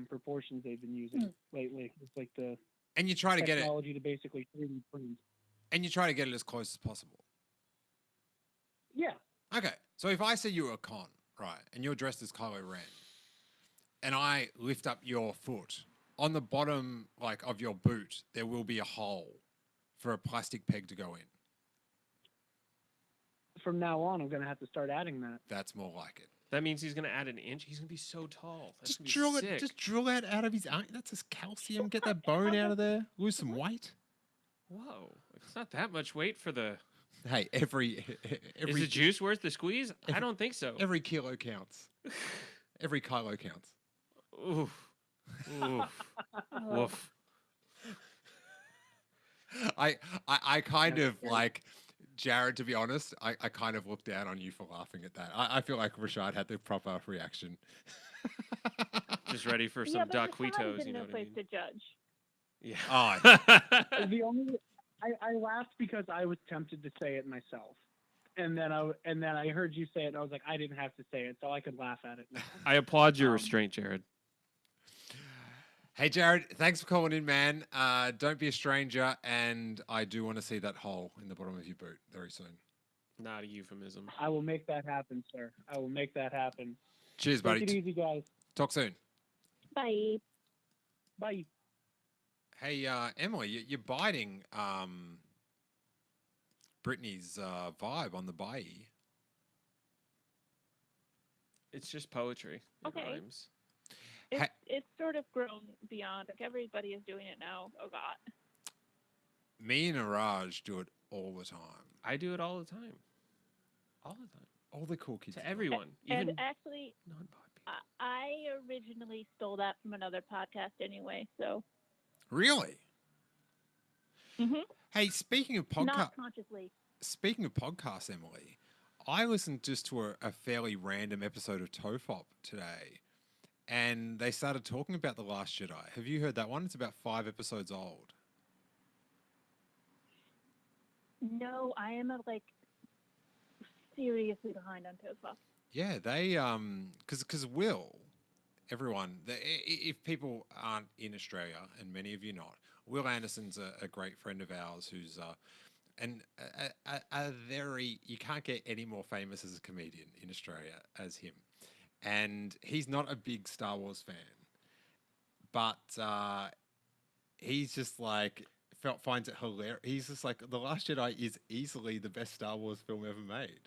proportions they've been using lately. It's like the And you try to get it, technology to basically 3D print. and you try to get it as close as possible. Yeah, Okay, so if I say you're a con, right, and you're dressed as Kylo Ren, and I lift up your foot, on the bottom like of your boot, there will be a hole for a plastic peg to go in. from now on, I'm going to have to start adding that. That's more like it. That means he's gonna add an inch. He's gonna be so tall. That's Just gonna be drill sick. it. Just drill that out of his eye. That's his calcium. Get that bone out of there. Lose some weight. Whoa, it's not that much weight for the. Hey, every Is the juice worth the squeeze? I don't think so. every kilo counts. Every kilo counts. Oof. Oof. Woof. I kind of like Jared, to be honest. I kind of looked down on you for laughing at that. I feel like Rashad had the proper reaction. Just ready for Yeah, some but Doquitos, Rashad is you in know no what I place mean? to judge. Yeah. Oh, The only I laughed because I was tempted to say it myself, and then I heard you say it, and I was like, I didn't have to say it, so I could laugh at it now. I applaud your restraint, Jared. hey, Jared. Thanks for calling in, man. Don't be a stranger, and I do want to see that hole in the bottom of your boot very soon. Not a euphemism. I will make that happen, sir. I will make that happen. Cheers, Take it buddy. easy, guys. Talk soon. Bye. Bye. Hey, Emily, you're biting Brittany's vibe on the bye. It's just poetry. It Okay. rhymes. It's sort of grown beyond. Like everybody is doing it now. Oh God. Me and Araj do it all the time. I do it all the time. All the time. All the cool kids. To do it. everyone. Even And actually, non-pod people. I originally stole that from another podcast anyway. So Really? Mhm. Hey, speaking of podcast, not consciously. speaking of podcasts, Emily, I listened just to a fairly random episode of Tofop today, and they started talking about The Last Jedi. Have you heard that one? It's about 5 episodes old. No, I am like seriously behind on Toast. Yeah, they because Will, everyone, if people aren't in Australia, and many of you not, Will Anderson's a great friend of ours who's and a very, you can't get any more famous as a comedian in Australia as him, and he's not a big Star Wars fan, but he's just like finds it hilarious. He's just like, The Last Jedi is easily the best Star Wars film ever made.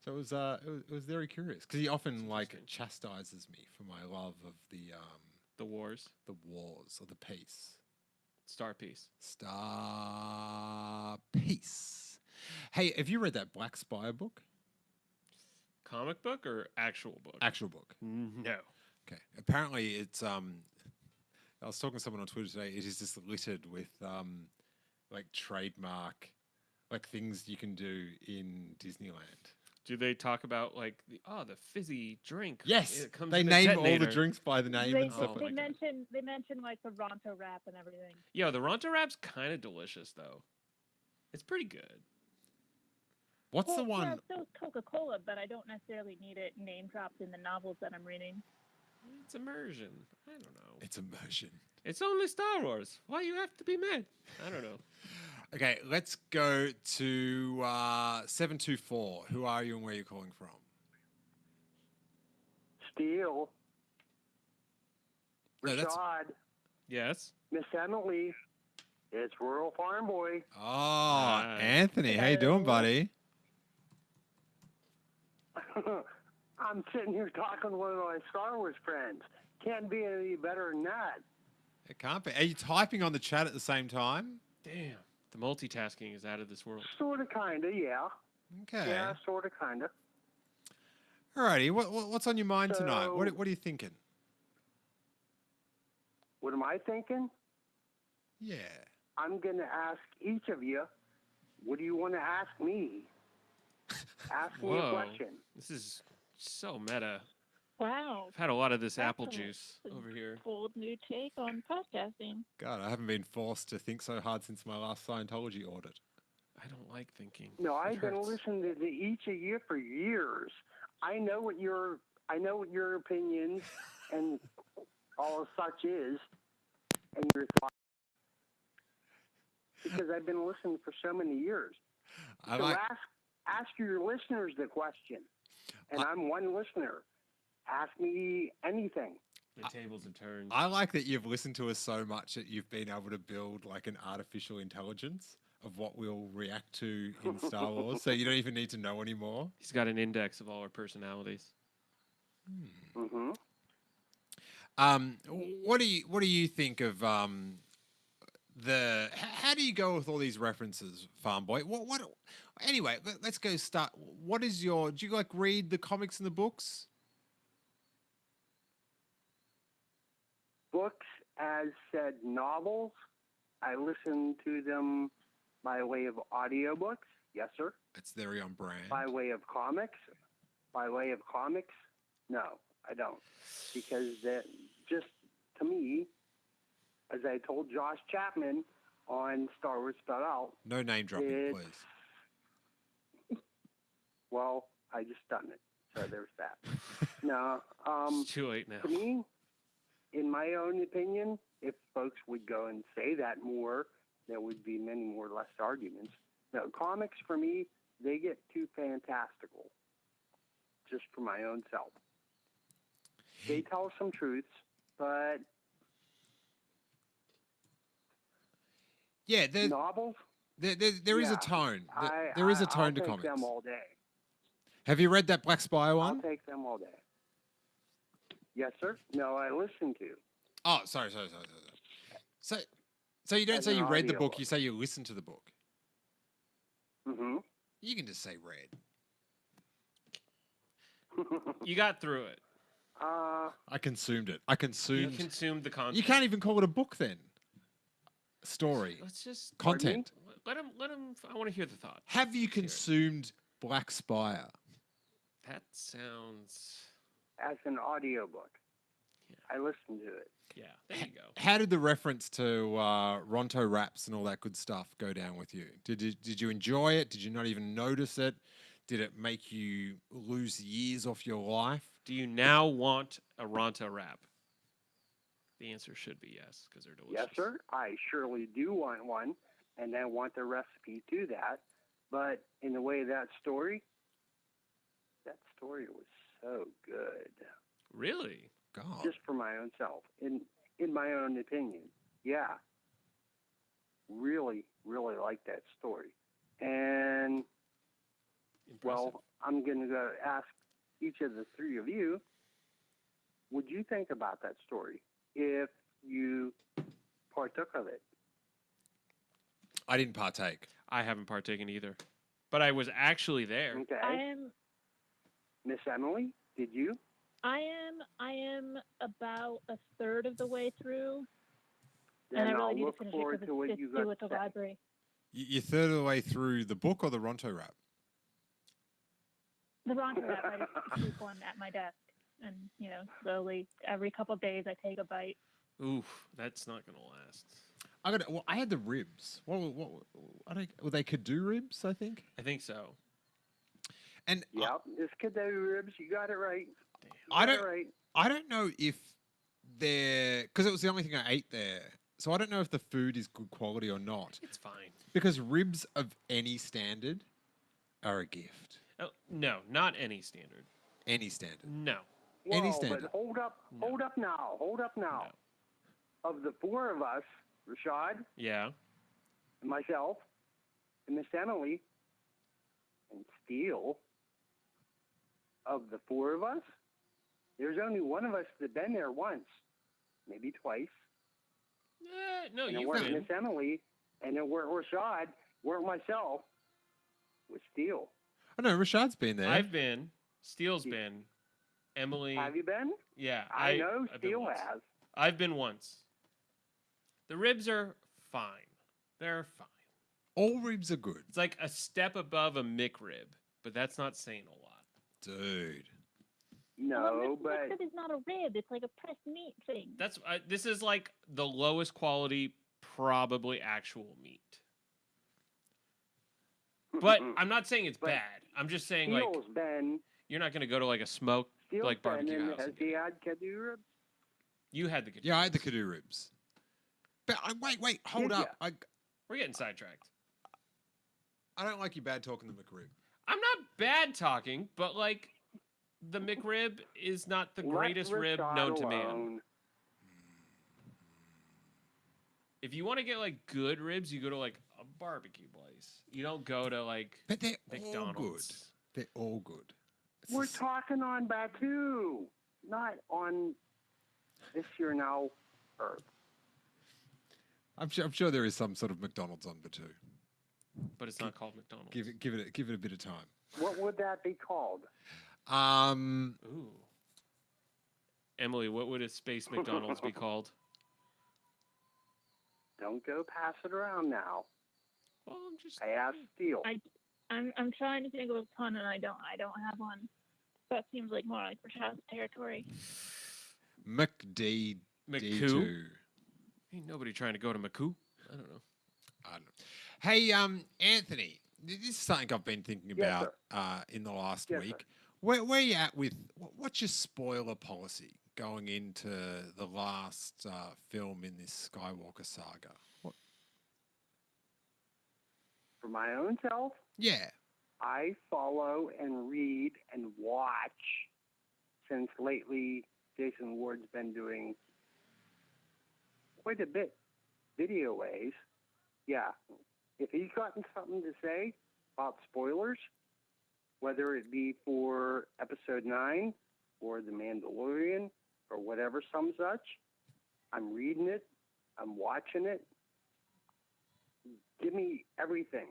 So it was very curious because he often like chastises me for my love of The wars. the wars or the peace. Star piece. Star Peace. Hey, have you read that Black Spire book? Comic book or actual book? Actual book. No. Okay. Apparently, it's I was talking to someone on Twitter today. It is just littered with like trademark, like things you can do in Disneyland. Do they talk about like the fizzy drink? Yes, It comes they in a name all the detonator. drinks by the name They, and stuff. Oh they my God. mention like the Ronto wrap and everything. Yo, the Ronto wrap's kind of delicious though. It's pretty good. What's the Well, yeah, one? so is Coca-Cola, but I don't necessarily need it name dropped in the novels that I'm reading. It's immersion. I don't know. It's immersion. It's only Star Wars. Why you have to be mad? I don't know. Okay, let's go to 724. Who are you and where are you calling from? Steele, No, that's Rashad, Yes. Miss Emily, it's Rural Farm Boy. oh, Anthony. How you doing, Hello. buddy? I'm sitting here talking to one of my Star Wars friends. Can't be any better than that. It can't be. Are you typing on the chat at the same time? Damn. The multitasking is out of this world. Sort of, kind of, yeah. Okay. Yeah, sort of, kind of. Alrighty. What's on your mind tonight? So- What are you thinking? What am I thinking? Yeah. I'm going to ask each of you, what do you want to ask me? Ask me a Whoa. question. This is so meta. Wow, I've had a lot of this That's apple a- juice over here. bold new take on podcasting. God, I haven't been forced to think so hard since my last Scientology audit. I don't like thinking. No, It I've been hurts. listening to each of you for years. I know what your opinions and all of such is, and your thoughts, because I've been listening for so many years. I So like. ask your listeners the question, and I'm one listener. Ask me anything. The tables have turned. I like that you've listened to us so much that you've been able to build like an artificial intelligence of what we'll react to in Star Wars, so you don't even need to know anymore. He's got an index of all our personalities. Mm-hmm. What do you think of how do you go with all these references, Farm Boy? What anyway, let's go start. What is do you like read the comics and the books? Books, as said, novels. I listen to them by way of audiobooks. Yes, sir. It's very on brand. By way of comics. No, I don't, because that just to me, as I told Josh Chapman on Star Wars Spelled Out, No name dropping, It's- please. well, I just done it, so there's that. No, It's too late now. to me, in my own opinion, if folks would go and say that more, there would be many more less arguments. No, comics for me, they get too fantastical, just for my own self. They tell some truths, but Yeah, novels, there is a Yeah, tone. There is a tone to I'll comics. take them all day. Have you read that Black Spire I'll one? take them all day. Yes, sir. No, I listen to. Oh, sorry. So you don't As say an you read the book, audiobook. you say you listen to the book. Mm-hmm. You can just say read. You got through it. I consumed it. I You consumed. consumed the content. You can't even call it a book then. Story. Let's just Pardon me? Content. let him. I want to hear the thought. Have you Let's hear it. consumed Black Spire? That sounds. As an audiobook. Yeah. I listen to it. Yeah. There you go. How did the reference to Ronto raps and all that good stuff go down with you? Did you enjoy it? Did you not even notice it? Did it make you lose years off your life? Do you now want a Ronto wrap? The answer should be yes, because they're delicious. Yes, sir. I surely do want one, and I want the recipe to that. But in the way of that story was so good. Really? God. Just for my own self, in my own opinion. Yeah. Really, really like that story. And, Impressive. well, I'm going to go ask each of the three of you, would you think about that story if you partook of it? I didn't partake. I haven't partaken either, but I was actually there. Okay. I am Miss Emily, did you? I am about a third of the way through, Then and I really I'll need to look finish it forward because to what it's you due got at the to say. library. You're third of the way through the book or the Ronto rap? The Ronto wrap, I just keep one at my desk, and slowly every couple of days I take a bite. Oof, that's not gonna last. I had the ribs. Were they Kadoo ribs? I think. I think so. And Yep, it's Kadoo ribs. You got it right. Damn. I You got don't. it right. I don't know if they're because it was the only thing I ate there. So I don't know if the food is good quality or not. It's fine. Because ribs of any standard are a gift. Oh, no, not any standard. Any standard. No. Any Whoa, standard. but hold up now. No. Of the four of us, Rashad, Yeah. myself, and Miss Emily, and Steele, of the four of us, there's only one of us that's been there once, maybe twice. No, And it you've weren't been. Miss Emily, and it weren't Rashad, weren't myself, was Steele. I know Rashad's been there. I've been. Steele's been. Emily. Have you been? Yeah. I know I've been Steele once. has. I've been once. The ribs are fine. They're fine. All ribs are good. It's like a step above a McRib, but that's not saying a lot. Dude. No, but rib is not a rib; it's like a pressed meat thing. That's this is like the lowest quality, probably actual meat. But I'm not saying it's But bad. I'm just saying like Steele's been. you're not gonna go to like a smoke Steele's like barbecue been, house. has and get he it. had Kadoo ribs? You had the Yeah, I had the ribs. Kadoo ribs. But wait, hold Did up. We're getting sidetracked. I don't like you bad talking the McRib. I'm not bad talking, but like the McRib is not the Let greatest rib Rashad known to man. alone. If you want to get like good ribs, you go to like a barbecue place. You don't go to like But they're all good. McDonald's. They're all good. It's We're just- talking on Batu, not on this year now Earth. I'm sure there is some sort of McDonald's on Batu. But it's not called McDonald's. Give it a bit of time. What would that be called? Ooh. Emily, what would a space McDonald's be called? Don't go pass it around now. Well, I'm just. I asked Steele. I'm trying to think of a pun, and I don't have one. That seems like more like Rashad's territory. McD McCoo? D2. Ain't nobody trying to go to McCoo. I don't know. I don't know. Hey, Anthony, this is something I've been thinking Yes, about in the last Yes, week. Where you at with what's your spoiler policy going into the last film in this Skywalker saga? For my own self, Yeah. I follow and read and watch since lately Jason Ward's been doing quite a bit video ways. Yeah. If he's gotten something to say about spoilers, whether it be for episode 9 or The Mandalorian or whatever some such, I'm reading it, I'm watching it. Give me everything.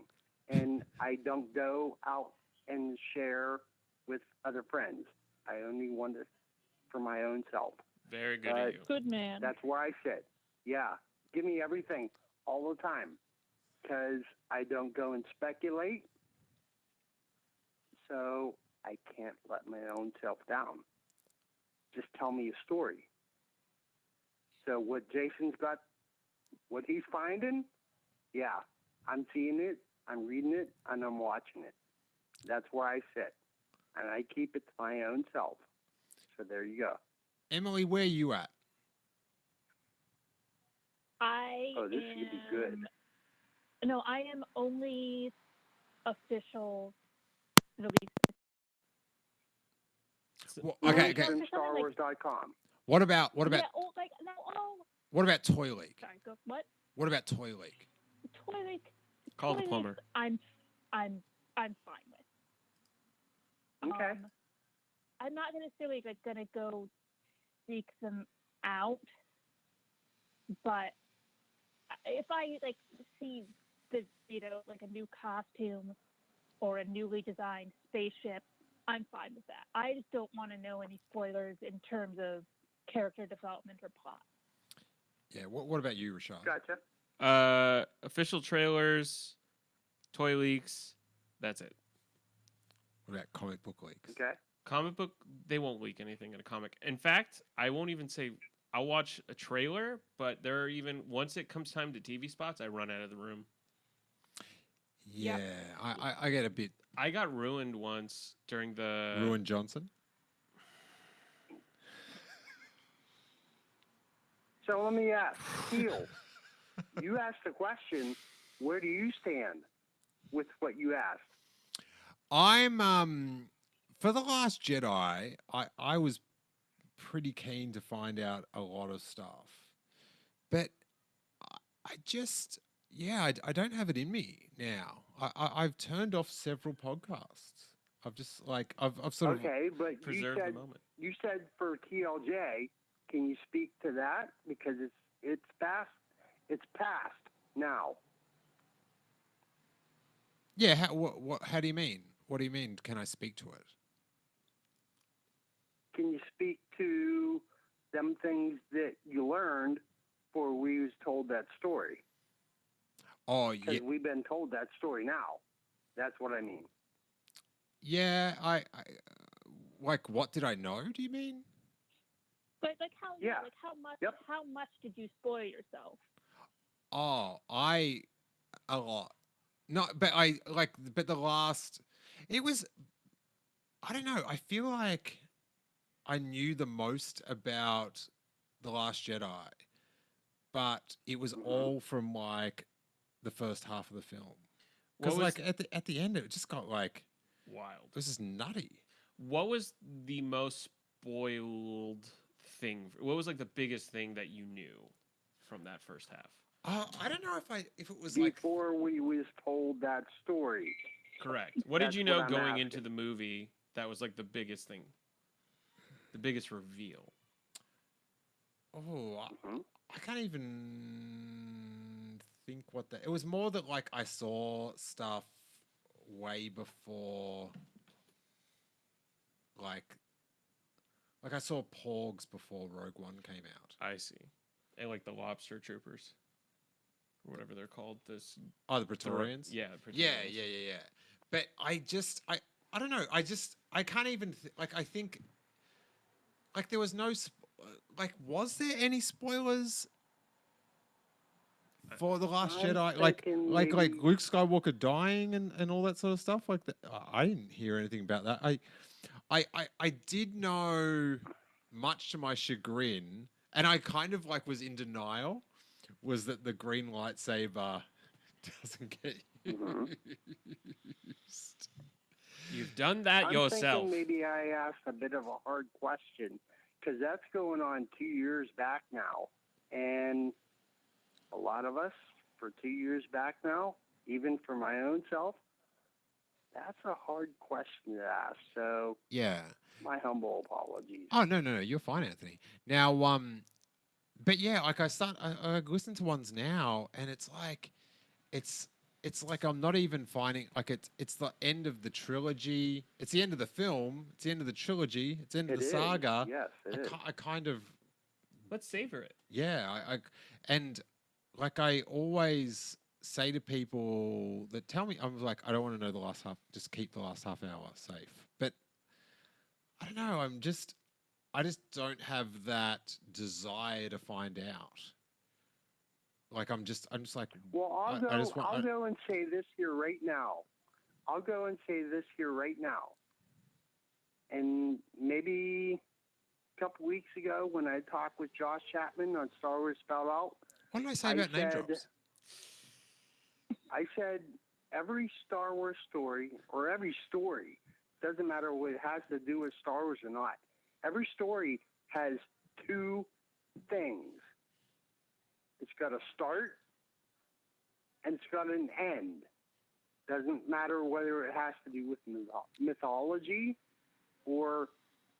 And I don't go out and share with other friends. I only want it for my own self. Very good of you. Good man. That's where I sit. Yeah, give me everything all the time because I don't go and speculate. So I can't let my own self down. Just tell me a story. So what Jason's got, what he's finding, yeah, I'm seeing it, I'm reading it, and I'm watching it. That's where I sit. And I keep it to my own self. So there you go. Emily, where you at? Oh, this should be good. No, I am only official release. Well, No, okay, it's okay. not- From StarWars.com. What about Yeah, oh, like, no, oh, what about Toy League? sorry, go, what? What about Toy League? Toy League. Call the Toy plumber. League, I'm fine with. Okay. I'm not necessarily like gonna go seek them out, but if I like see the like a new costume or a newly designed spaceship, I'm fine with that. I just don't want to know any spoilers in terms of character development or plot. Yeah. What about you, Rashad? Gotcha. Official trailers, toy leaks. That's it. What about comic book leaks? Okay. Comic book, they won't leak anything in a comic. In fact, I won't even say I'll watch a trailer, but there are even once it comes time to TV spots, I run out of the room. Yeah, Yep. I get a bit I got ruined once during the Ruin Johnson. So let me ask, Teal, you asked the question, where do you stand with what you asked? I'm for the Last Jedi. I was pretty keen to find out a lot of stuff, but I just I don't have it in me now. I've turned off several podcasts. I've just like I've sort of Okay, but you preserve the said moment. for TLJ, can you speak to that? Because it's past now. yeah. How do you mean? What do you mean? Can I speak to it? Can you speak to them things that you learned before we was told that story? Oh yeah, Because we've been told that story now. That's what I mean. yeah. I like what did I know? Do you mean? But like how Yeah. like Yep. how much did you spoil yourself? Oh, a lot. No, but the last, it was, I don't know. I feel like I knew the most about The Last Jedi, but it was all from like the first half of the film. What Because was like at the end, it just got like, wild? this is nutty. What was the most spoiled thing? What was like the biggest thing that you knew from that first half? I don't know if it was like, Before we was told that story. Correct. What did That's you what know I'm going asking. into the movie that was like the biggest thing? The biggest reveal. oh, Mhm. I can't even think what that. It was more that like I saw stuff way before, like I saw Porgs before Rogue One came out. I see. And like the lobster troopers. Or whatever they're called. This Oh, the Praetorians. Yeah, Yeah, Praetorians. yeah. But I don't know. I can't even like I think like there was no like was there any spoilers for the Last I'm Jedi? thinking Like maybe- Luke Skywalker dying and all that sort of stuff. Like that, I didn't hear anything about that. I did know, much to my chagrin, and I kind of like was in denial, was that the green lightsaber doesn't get Mhm. used. You've done that I'm yourself. thinking maybe I asked a bit of a hard question because that's going on 2 years back now, and a lot of us for 2 years back now, even for my own self, that's a hard question to ask. So Yeah. my humble apologies. Oh no, you're fine, Anthony. Now, but yeah, like I listen to ones now, and it's like, it's it's like I'm not even finding like it's the end of the trilogy. It's the end of the film. It's the end of the trilogy. It's the end of It the is. saga. Yes, it is. I kind of Let's savor it. yeah. And like I always say to people that tell me, I'm like, I don't want to know the last half. Just keep the last half hour safe. But I don't know. I just don't have that desire to find out. Like I'm just like Well, I'll I just want. I'll go and say this here right now. I'll go and say this here right now. And maybe a couple weeks ago when I talked with Josh Chapman on Star Wars Spelled Out, What did I say I about name said- drops? I said every Star Wars story, or every story, doesn't matter what it has to do with Star Wars or not, every story has two things. It's got a start and it's got an end. Doesn't matter whether it has to do with mythology or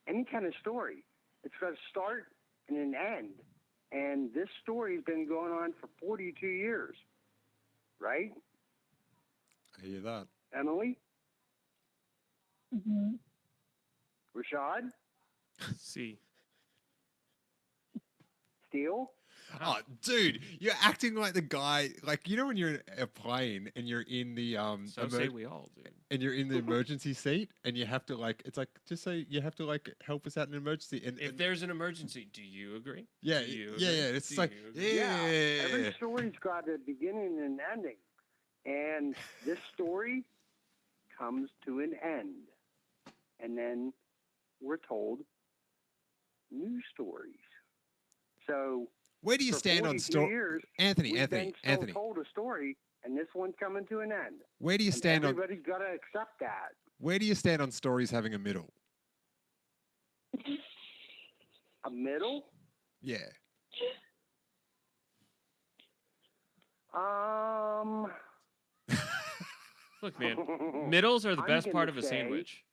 any kind of story. It's got a start and an end. And this story's been going on for 42 years, right, I hear that. Emily? Mm-hmm. Rashad? See. Steele? Oh, dude, you're acting like the guy, like you know when you're in a plane and you're in the So say we all, dude. and you're in the emergency seat and you have to like it's like just say you have to like help us out in an emergency If there's an emergency, do you agree? yeah, Do you yeah, agree? yeah, it's Do like you agree? yeah, Every story's got a beginning and ending. And this story comes to an end. And then we're told new stories. So Where do you for stand on 42 story, years, Anthony? we've Anthony, been so Anthony, told a story, and this one's coming to an end. where do you And stand on everybody's got to accept that. where do you stand on stories having a middle? A middle? Yeah, Um, Look, man, middles are the I'm best part gonna of a say- sandwich.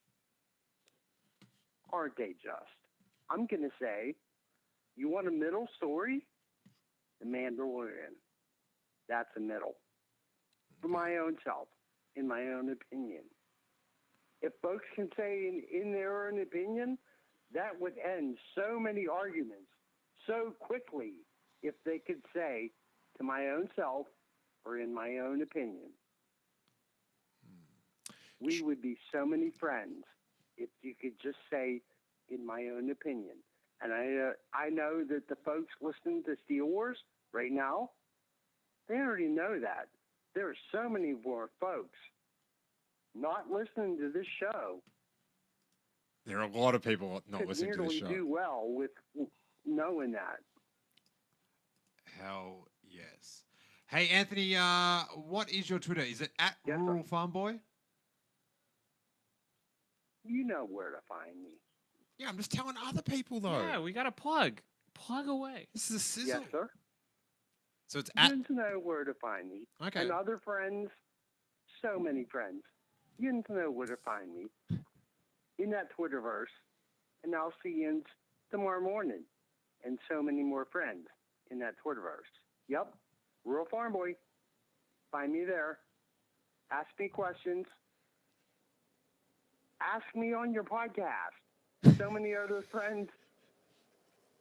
aren't they just? I'm going to say, you want a middle story? The Mandalorian. That's a middle. For my own self, in my own opinion. If folks can say in their own opinion, that would end so many arguments so quickly if they could say, to my own self or in my own opinion. We would be so many friends if you could just say, in my own opinion. And I know that the folks listening to Steel Wars right now, they already know that. There are so many more folks not listening to this show there are a lot of people not could listening to this nearly show. do well with knowing that. Hell yes. Hey Anthony, what is your Twitter? Is it at Yes, sir. Rural Farm Boy? You know where to find me. Yeah, I'm just telling other people though. Yeah, we got to plug. Plug away. This is a sizzle. Yes, sir. So it's at You know where to find me. okay. And other friends, so many friends. You know where to find me in that Twitterverse. And I'll see you tomorrow morning. And so many more friends in that Twitterverse. Yep. Rural Farm Boy. Find me there. Ask me questions. Ask me on your podcast. So many other friends.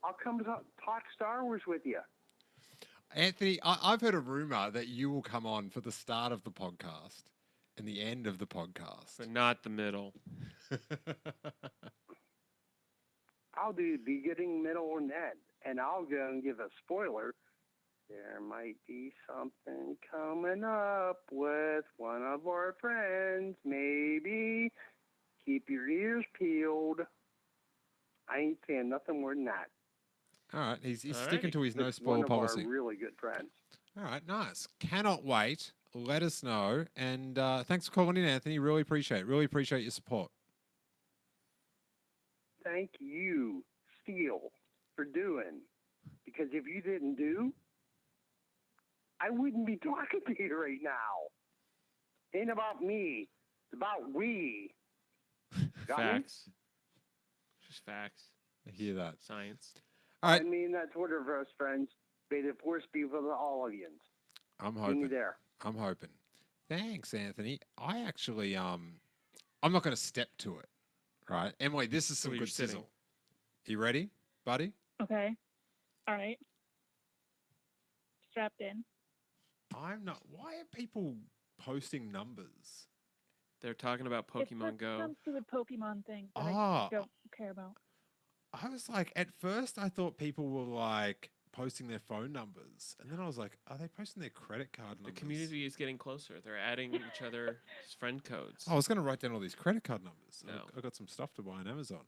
I'll come talk Star Wars with you. Anthony, I've heard a rumor that you will come on for the start of the podcast and the end of the podcast. But not the middle. I'll do beginning, middle, and end. And I'll go and give a spoiler. There might be something coming up with one of our friends. Maybe. Keep your ears peeled. I ain't saying nothing more than that. All right, he's All sticking righty. to his no It's spoil one policy. of our really good friends. All right, nice. Cannot wait. Let us know. And thanks for calling in, Anthony. Really appreciate it. Really appreciate your support. Thank you, Steele, for doing. Because if you didn't do, I wouldn't be talking to you right now. Ain't about me. It's about we. Got me? Facts. Just facts. I hear that. Science. All right, I mean, that Twitterverse, friends. May the force be with all of you. I'm See me hoping. there. I'm hoping. Thanks, Anthony. I actually, I'm not going to step to it, right? Emily, this is some you're good sitting. sizzle. You ready, buddy? Okay. All right. Strapped in. I'm not. Why are people posting numbers? They're talking about Pokemon It's Go. some stupid Pokemon thing that Ah, I don't care about. I was like, at first, I thought people were like posting their phone numbers, and then I was like, are they posting their credit card The numbers? community is getting closer. They're adding each other's friend codes. Oh, I was going to write down all these credit card numbers. No. I got some stuff to buy on Amazon.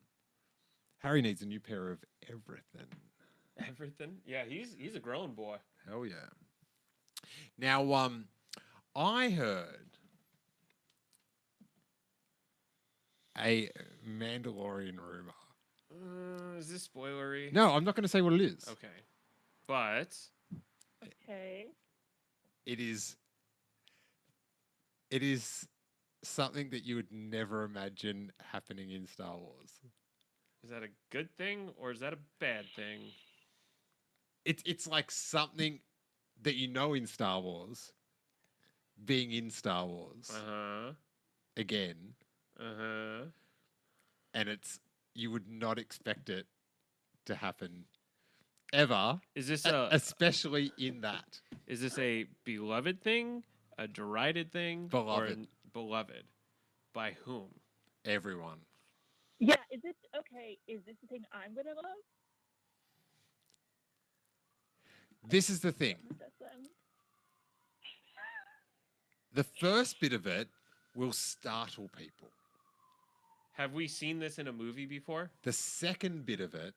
Harry needs a new pair of everything. Everything. Yeah, he's a grown boy. Hell yeah. Now, I heard a Mandalorian rumor. Is this spoilery? No, I'm not going to say what it is. Okay. But Okay. It is something that you would never imagine happening in Star Wars. is that a good thing or is that a bad thing? It's like something that you know in Star Wars being in Star Wars Uh-huh. again, Uh-huh. and you would not expect it to happen ever, Is this especially in that. is this a beloved thing, a derided thing, or Beloved. beloved? By whom? Everyone. Yeah, is this okay? Is this the thing I'm gonna love? This is the thing. The first bit of it will startle people. Have we seen this in a movie before? The second bit of it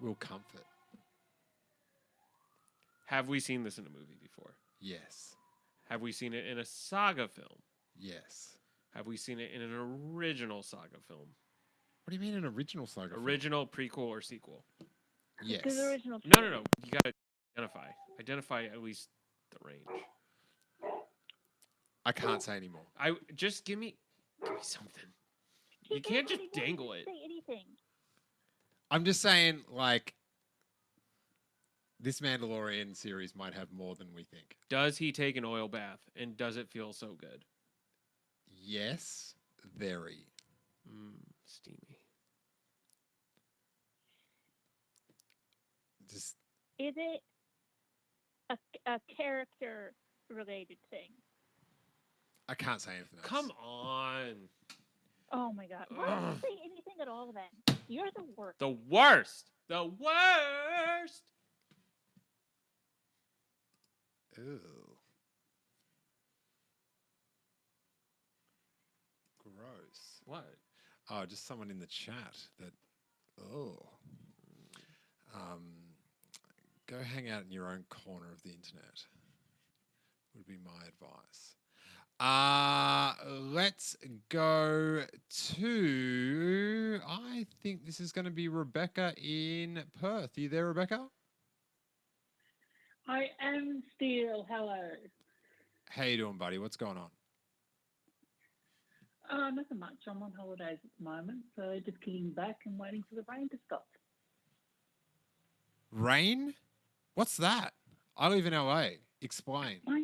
will comfort. Have we seen this in a movie before? Yes. Have we seen it in a saga film? Yes. Have we seen it in an original saga film? What do you mean an original saga? film? Original, prequel, or sequel? Yes. The original. No. You gotta identify. Identify at least the range. I can't say anymore. I just give me something. You can't just dangle it. Say anything. I'm just saying, like, this Mandalorian series might have more than we think. Does he take an oil bath, and does it feel so good? Yes, very. Steamy. Just Is it a character related thing? I can't say anything else. Come on. Oh my god! Why don't you say anything at all then? You're the worst. The worst. The worst. Ew. Gross. What? Oh, just someone in the chat that. Oh. Go hang out in your own corner of the internet. Would be my advice. Let's go to. I think this is going to be Rebecca in Perth. Are you there, Rebecca? I am still. Hello. How you doing, buddy? What's going on? Nothing much. I'm on holidays at the moment, so just kicking back and waiting for the rain to stop. Rain? What's that? I live in LA. Explain. I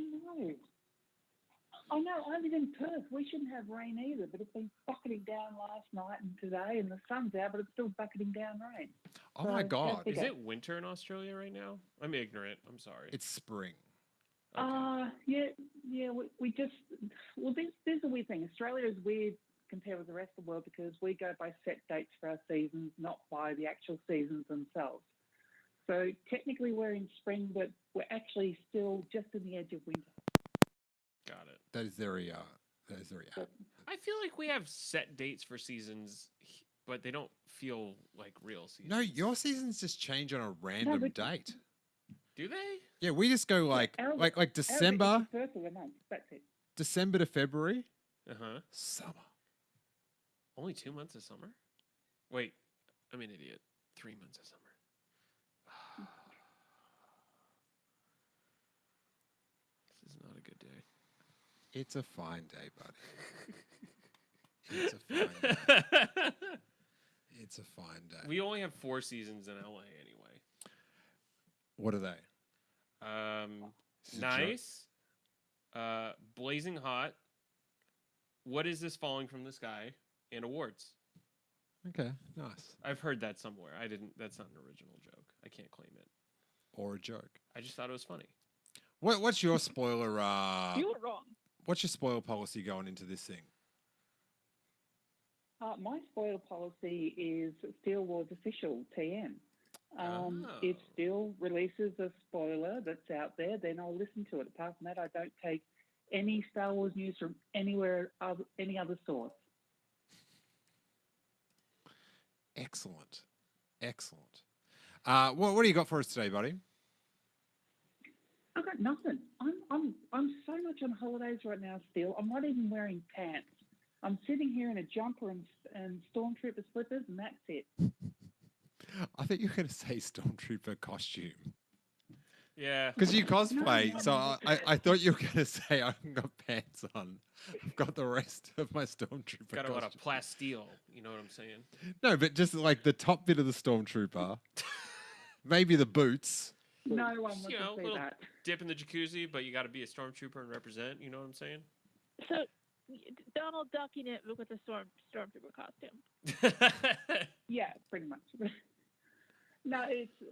know. I live in Perth. We shouldn't have rain either, but it's been bucketing down last night and today, and the sun's out, but it's still bucketing down rain. Oh my God. Is it winter in Australia right now? I'm ignorant. I'm sorry. It's spring. Okay. We just, well, this is a weird thing. Australia is weird compared with the rest of the world because we go by set dates for our seasons, not by the actual seasons themselves. So technically we're in spring, but we're actually still just in the edge of winter. Got it. That is very apt. I feel like we have set dates for seasons, but they don't feel like real seasons. No, your seasons just change on a random date. Do they? Yeah, we just go like December. First of the month. That's it. December to February. Summer. Only 2 months of summer? Wait, I'm an idiot. 3 months of summer. This is not a good day. It's a fine day, buddy. It's a fine day. It's a fine day. We only have 4 seasons in LA anyway. What are they? Nice. Blazing hot. What is this falling from the sky? And awards. Okay, nice. I've heard that somewhere. That's not an original joke. I can't claim it. Or a joke. I just thought it was funny. What's your spoiler? You were wrong. What's your spoiler policy going into this thing? My spoiler policy is Star Wars official TM. If still releases a spoiler that's out there, then I'll listen to it. Apart from that, I don't take any Star Wars news from any other source. Excellent. What do you got for us today, buddy? I've got nothing. I'm so much on holidays right now still. I'm not even wearing pants. I'm sitting here in a jumper and Stormtrooper slippers, and that's it. I thought you were going to say Stormtrooper costume. Yeah. Because you cosplay, so I thought you were going to say I haven't got pants on. I've got the rest of my Stormtrooper Got costume. a plasteel. You know what I'm saying? No, but just like the top bit of the Stormtrooper. Maybe the boots. No one wants to see little that. dip in the jacuzzi, but you got to be a stormtrooper and represent. You know what I'm saying? So Donald ducking it with a stormtrooper costume. Yeah, pretty much. No,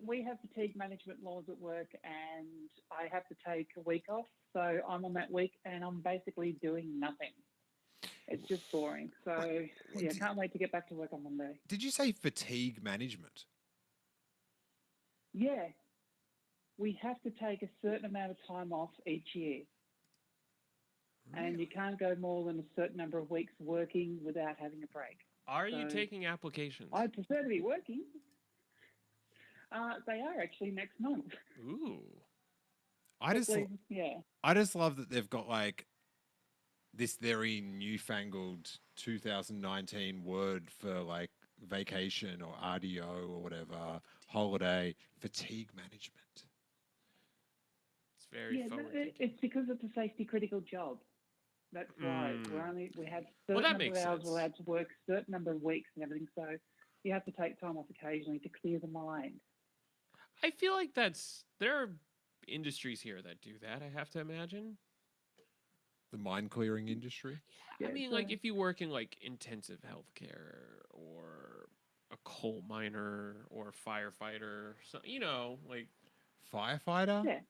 we have fatigue management laws at work, and I have to take a week off. So I'm on that week, and I'm basically doing nothing. It's just boring. So What yeah, did, can't wait to get back to work on Monday. did you say fatigue management? Yeah, we have to take a certain amount of time off each year, and you can't go more than a certain number of weeks working without having a break. Are you So taking applications? I prefer to be working. They are actually next month. Ooh. I just Hopefully, yeah. I just love that they've got like this very newfangled 2019 word for like vacation or RDO or whatever, holiday, fatigue management. It's very Yeah, no, forward thinking. it's because it's a safety critical job. That's why we have certain that number of makes hours sense. we're allowed to work, certain number of weeks and everything. So you have to take time off occasionally to clear the mind. I feel like there are industries here that do that, I have to imagine. The mind clearing industry. Yeah, I Yeah, mean, so- like if you work in like intensive healthcare or a coal miner or a firefighter, so like Firefighter? Yeah.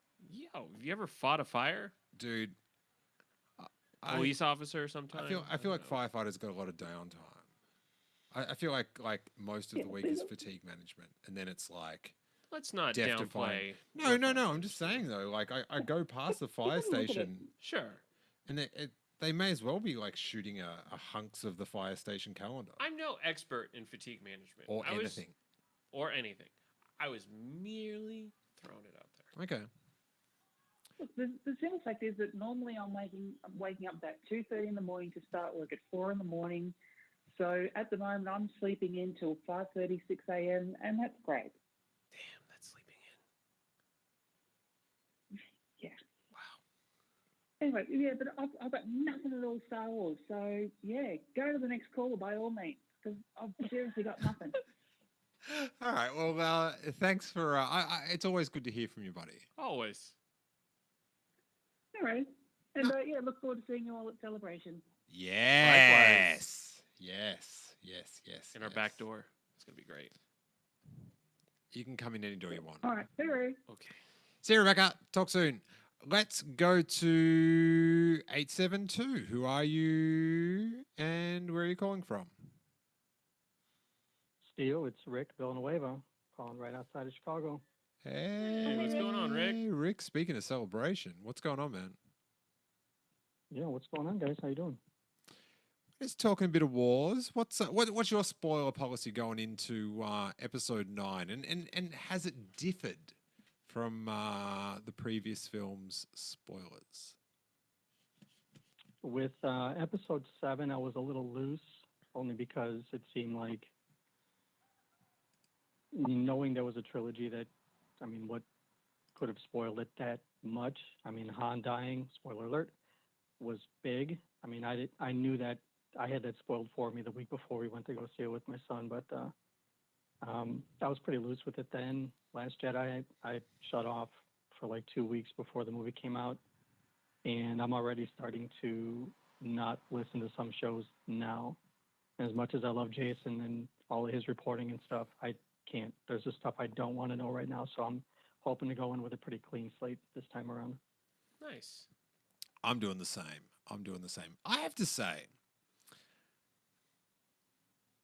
have you ever fought a fire? Dude. I, Police officer sometime? I feel like don't know. firefighters got a lot of downtime. I feel like most of Yeah, the week is fatigue management, and then it's like Let's not death downplay. defying. No, what no. I'm firefighters just do. saying though. Like I go past the fire look at it. station, Sure. and they may as well be like shooting a hunks of the fire station calendar I'm no expert in fatigue management. or I was- anything. or anything. I was merely throwing it out there. Okay. Look, the simple fact is that normally I'm waking up at 2:30 in the morning to start work at 4 in the morning. So at the moment I'm sleeping in till 5:30, 6 a.m. and that's great. Damn, that's sleeping in. Yeah. Wow. Anyway, yeah, but I've got nothing at all Star Wars. So yeah, go to the next caller by all means because I've seriously got nothing. All right. Well, thanks for. It's always good to hear from you, buddy. Always. All right. And yeah, look forward to seeing you all at Celebration. Yes. Yes. In our back door. It's gonna be great. You can come in any door you want. All right. Hooray. Okay. See you, Rebecca. Talk soon. Let's go to 872. Who are you and where are you calling from? Steel, it's Rick Villanueva, calling right outside of Chicago. Hey, what's going on, Rick? Rick, speaking of celebration, what's going on, man? Yeah, what's going on, guys? How you doing? Just talking a bit of wars. What's your spoiler policy going into episode 9, and has it differed from the previous film's spoilers? With episode 7, I was a little loose, only because it seemed like, knowing there was a trilogy, that, I mean, what could have spoiled it that much? I mean, Han dying, spoiler alert, was big. I mean, I knew that. I had that spoiled for me the week before we went to go see it with my son, but I was pretty loose with it then. Last Jedi, I shut off for like 2 weeks before the movie came out, and I'm already starting to not listen to some shows now. As much as I love Jason and all of his reporting and stuff, I can't. There's just stuff I don't want to know right now, so I'm hoping to go in with a pretty clean slate this time around. Nice. I'm doing the same. I have to say,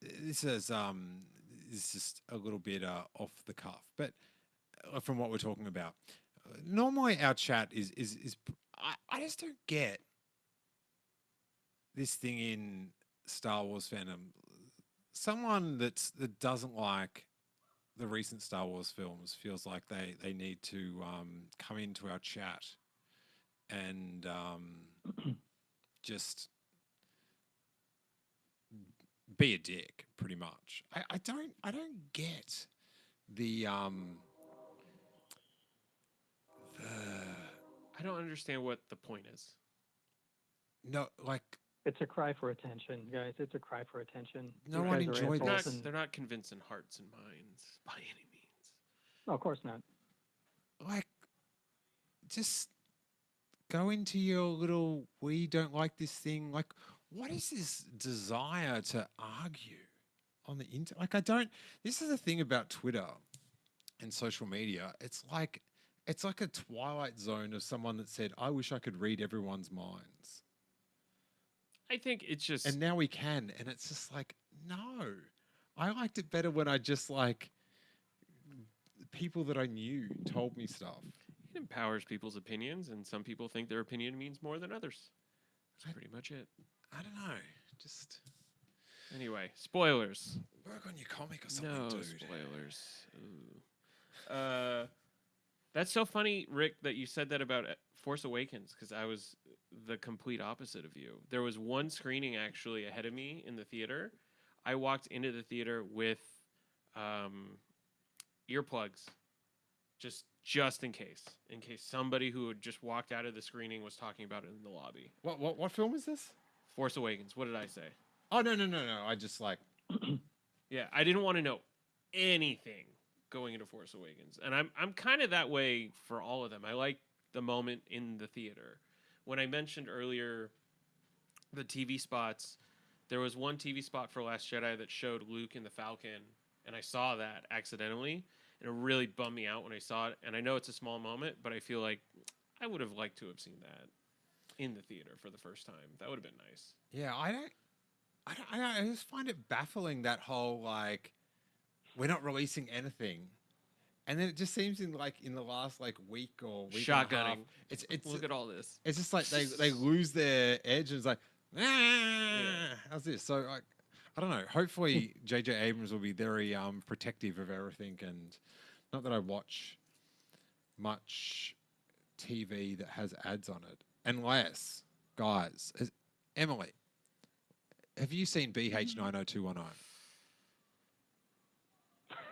this is just a little bit off the cuff, but from what we're talking about, normally our chat is I just don't get this thing in Star Wars fandom. Someone that doesn't like the recent Star Wars films feels like they need to come into our chat and just be a dick, pretty much. I don't get the I don't understand what the point is. no, like, It's a cry for attention, guys. It's a cry for attention. No You one guys are enjoyed assholes this. and- They're not convincing hearts and minds by any means. No, of course not. like, just go into your little we don't like this thing. Like, what is this desire to argue on the internet? Like, I don't. This is the thing about Twitter. and social media, it's like a twilight zone of someone that said, "I wish I could read everyone's minds," I think it's just and now we can, and it's just like, no, I liked it better when I just like people that I knew told me stuff. it empowers people's opinions, and some people think their opinion means more than others. That's I- pretty much it. I don't know, just Anyway, spoilers. work on your comic or something, No dude. spoilers. Ooh. That's so funny, Rick, that you said that about Force Awakens, because I was the complete opposite of you. There was one screening actually ahead of me in the theater. I walked into the theater with earplugs, just in case somebody who had just walked out of the screening was talking about it in the lobby. What film is this? Force Awakens. What did I say? Oh no. I just like Yeah, I didn't want to know anything going into Force Awakens, and I'm kind of that way for all of them. I like the moment in the theater. When I mentioned earlier the TV spots, there was one TV spot for Last Jedi that showed Luke and the Falcon, and I saw that accidentally, and it really bummed me out when I saw it. And I know it's a small moment, but I feel like I would have liked to have seen that in the theater for the first time. That would have been nice. yeah. I just find it baffling that whole like we're not releasing anything. And then it just seems in the last like week or week and a half, Shotgunning. it's Look at all this. it's just like they lose their edge and it's like how's this? So like I don't know. Hopefully JJ Abrams will be very protective of everything, and not that I watch much TV that has ads on it, unless guys, Emily, have you seen BH 90210?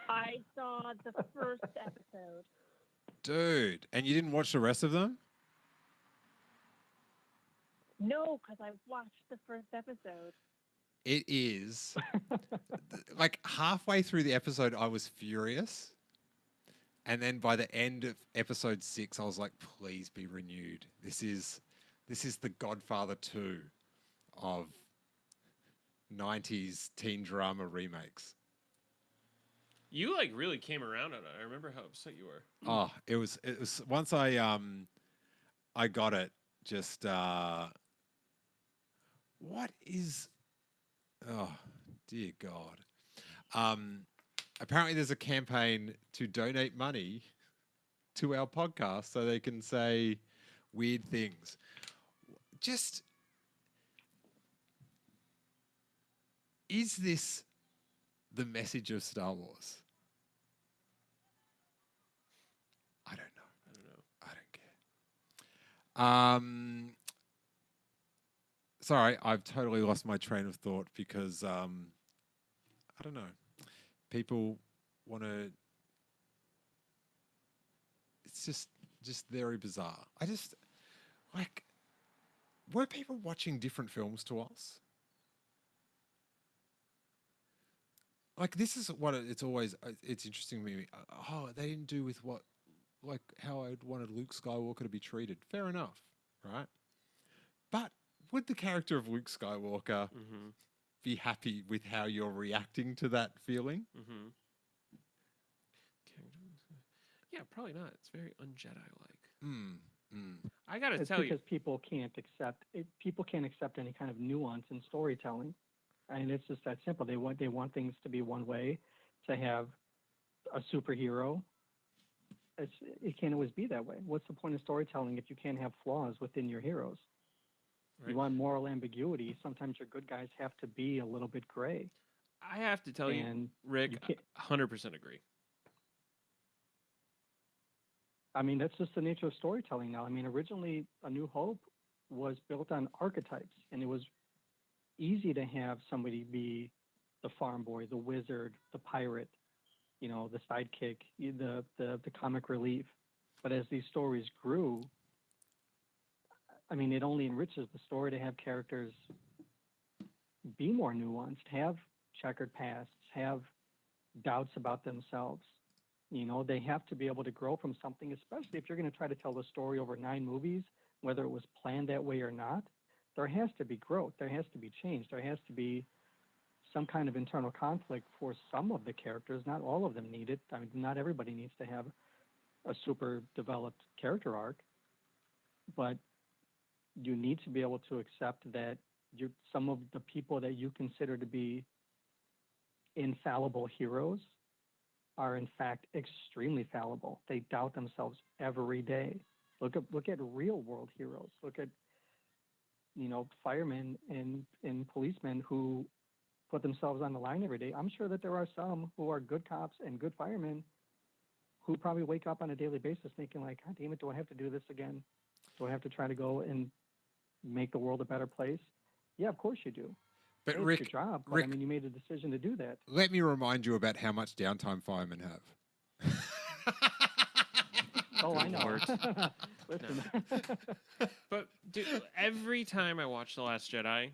I saw the first episode. Dude, and you didn't watch the rest of them? No, because I watched the first episode. It is like halfway through the episode, I was furious. And then by the end of episode 6, I was like, please be renewed. This is the Godfather 2 of 90s teen drama remakes. You like really came around on it. I remember how upset you were. Oh, it was once I got it, just what is oh dear God. Apparently there's a campaign to donate money to our podcast so they can say weird things. Just is this the message of Star Wars? I don't know. I don't know. I don't care. Sorry, I've totally lost my train of thought because I don't know. People want to. It's just very bizarre. I just like. Were people watching different films to us? Like this is what it's always. It's interesting to me. Oh, they didn't do with what, like how I'd wanted Luke Skywalker to be treated. Fair enough, right? But would the character of Luke Skywalker Mm-hmm. be happy with how you're reacting to that feeling? Mm-hmm. Yeah, probably not. It's very un-Jedi like. Mm, mm. I gotta It's tell you, because people can't accept it. People can't accept any kind of nuance in storytelling, and it's just that simple. They want things to be one way. To have a superhero, it can't always be that way. What's the point of storytelling if you can't have flaws within your heroes? right? You want moral ambiguity. Sometimes your good guys have to be a little bit gray. I have to tell you, And Rick, you can't- 100% agree. I mean, that's just the nature of storytelling now. I mean, originally, A New Hope was built on archetypes, and it was easy to have somebody be the farm boy, the wizard, the pirate, the sidekick, the comic relief. But as these stories grew, I mean, it only enriches the story to have characters be more nuanced, have checkered pasts, have doubts about themselves. They have to be able to grow from something, especially if you're going to try to tell the story over 9 movies, whether it was planned that way or not. There has to be growth. There has to be change. There has to be some kind of internal conflict for some of the characters. Not all of them need it. I mean, not everybody needs to have a super developed character arc, but you need to be able to accept that some of the people that you consider to be infallible heroes are in fact extremely fallible. They doubt themselves every day. Look at real world heroes. Look at firemen and policemen who put themselves on the line every day. I'm sure that there are some who are good cops and good firemen who probably wake up on a daily basis thinking like, God damn it, do I have to do this again? Do I have to try to go and make the world a better place? Yeah, of course you do. But Hey, it's Rick, your job, but Rick, I mean, you made a decision to do that. let me remind you about how much downtime firemen have. Oh, I Good know. lord. Listen. But dude, every time I watch The Last Jedi,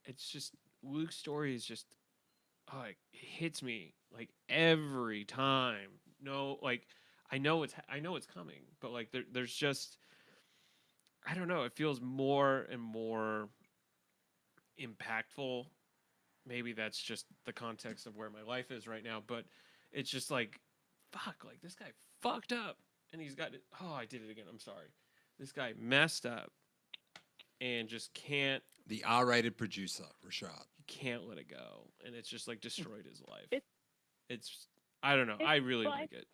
it's just Luke's story is just it hits me like every time. No, like I know it's coming, but like there's just I don't know. It feels more and more impactful. Maybe that's just the context of where my life is right now, but it's just like, fuck, like this guy fucked up and he's got it. Oh, I did it again. I'm sorry. This guy messed up and just can't. The R-rated producer, Rashad. Can't let it go. And it's just like destroyed his life. It's I don't know. I really like it.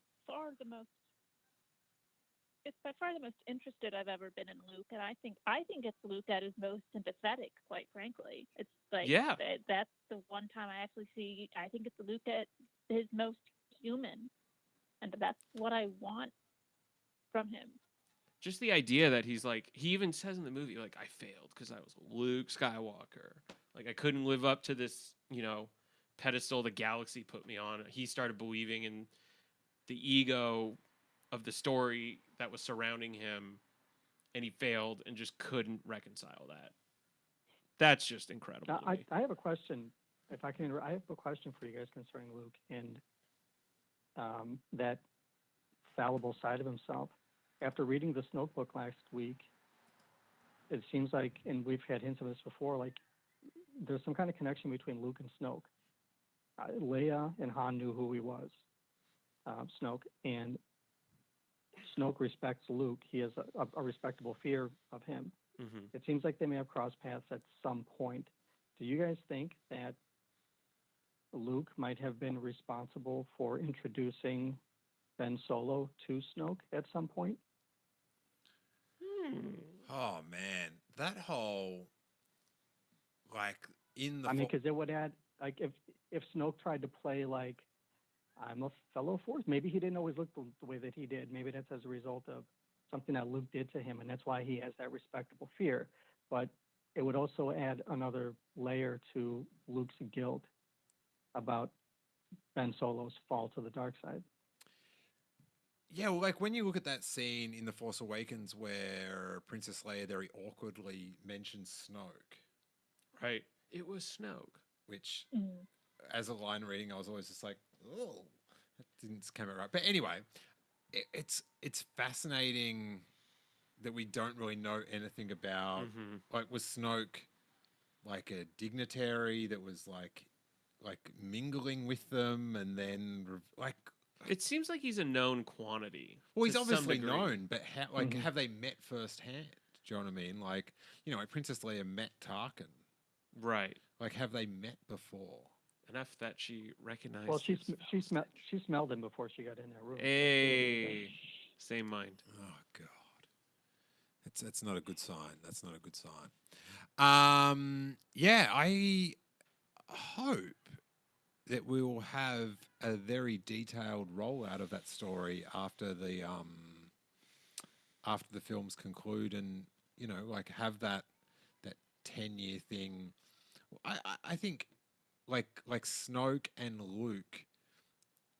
It's by far the most interested I've ever been in Luke, and I think it's Luke at his most sympathetic, quite frankly. It's like that's the one time I actually see. I think it's Luke at his most human, and that's what I want from him. Just the idea that he's like, he even says in the movie, like, I failed because I was Luke Skywalker. Like, I couldn't live up to this, pedestal the galaxy put me on. He started believing in the ego of the story that was surrounding him, and he failed and just couldn't reconcile that. That's just incredible. Now, I have a question. If I can, I have a question for you guys concerning Luke and that fallible side of himself. After reading the Snoke book last week, it seems like, and we've had hints of this before, like there's some kind of connection between Luke and Snoke. Leia and Han knew who he was, Snoke, and Snoke respects Luke. He has a respectable fear of him. Mm-hmm. It seems like they may have crossed paths at some point. Do you guys think that Luke might have been responsible for introducing Ben Solo to Snoke at some point? Oh man, that whole because it would add like if Snoke tried to play like I'm a fellow Force, maybe he didn't always look the way that he did. Maybe that's as a result of something that Luke did to him, and that's why he has that respectable fear. But it would also add another layer to Luke's guilt about Ben Solo's fall to the dark side. Yeah, well, like when you look at that scene in The Force Awakens where Princess Leia very awkwardly mentions Snoke. Right. It was Snoke. Which, as a line reading, I was always just like, oh, that didn't come out right. But anyway, it's fascinating that we don't really know anything about, like, was Snoke like a dignitary that was like mingling with them and then like... It seems like he's a known quantity. Well, he's obviously known, but how, have they met firsthand? Do you know what I mean? Like, like Princess Leia met Tarkin. Right. Like, have they met before? Enough that she recognized. Well, she smelled him before she got in that room. Hey, same mind. Oh God, that's not a good sign. That's not a good sign. Yeah, I hope that we will have a very detailed rollout of that story after the films conclude, and like have that 10-year thing. I think like Snoke and Luke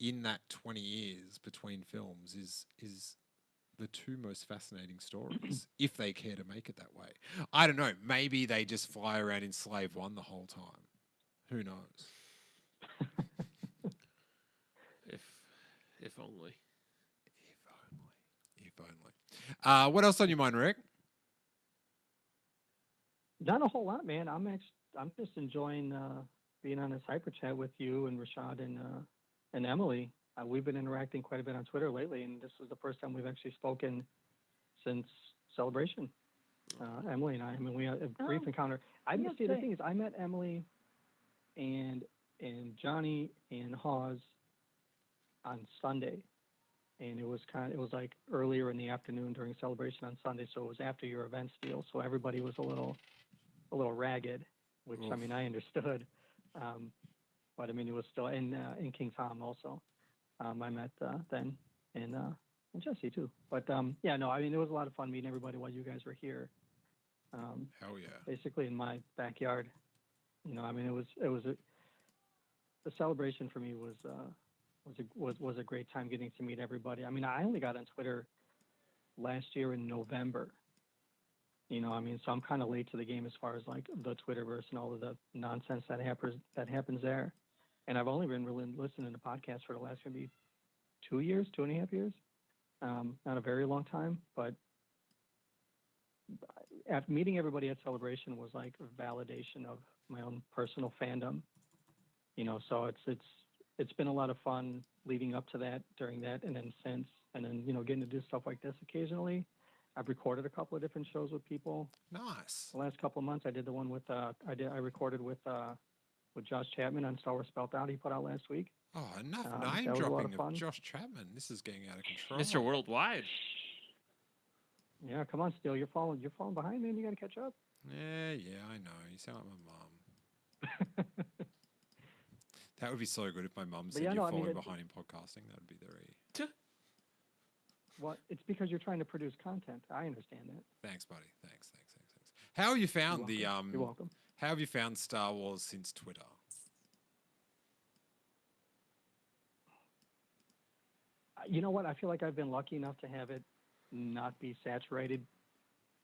in that 20 years between films is the two most fascinating stories, if they care to make it that way. I don't know. Maybe they just fly around in Slave One the whole time. Who knows? If only. If only. What else on your mind, Rick? Not a whole lot, man. I'm just enjoying being on this hyper chat with you and Rashad and Emily. We've been interacting quite a bit on Twitter lately, and this was the first time we've actually spoken since Celebration. Emily and I. I mean, we had a brief encounter. The thing is, I met Emily and Johnny and Hawes on Sunday, and it was like earlier in the afternoon during Celebration on Sunday, so it was after your event deal, so everybody was a little ragged, which I mean I understood, but I mean it was still in King Tom also. I met then and Jesse too, but yeah, no, I mean it was a lot of fun meeting everybody while you guys were here. Hell yeah! Basically in my backyard, you know. I mean the celebration for me was a great time getting to meet everybody. I mean I only got on Twitter last year in November. You know, I mean, so I'm kind of late to the game as far as like the Twitterverse and all of the nonsense that happens there. And I've only been really listening to podcasts for the last maybe 2 years, 2.5 years. Not a very long time, but after meeting everybody at Celebration was like a validation of my own personal fandom. You know, so it's been a lot of fun leading up to that, during that, and then since, and then you know getting to do stuff like this occasionally. I've recorded a couple of different shows with people. Nice. The last couple of months, I did the one with I recorded with Josh Chapman on Star Wars Spelt Out. He put out last week. Oh, enough name dropping of Josh Chapman. This is getting out of control. Mr. Worldwide. Yeah, come on, Steele. You're falling behind, man. You got to catch up. Yeah, I know. You sound like my mum. That would be so good if my mum said you're falling behind in podcasting. That would be very. Well, it's because you're trying to produce content. I understand that. Thanks, buddy. Thanks. How have you found You're welcome. How have you found Star Wars since Twitter? You know what? I feel like I've been lucky enough to have it not be saturated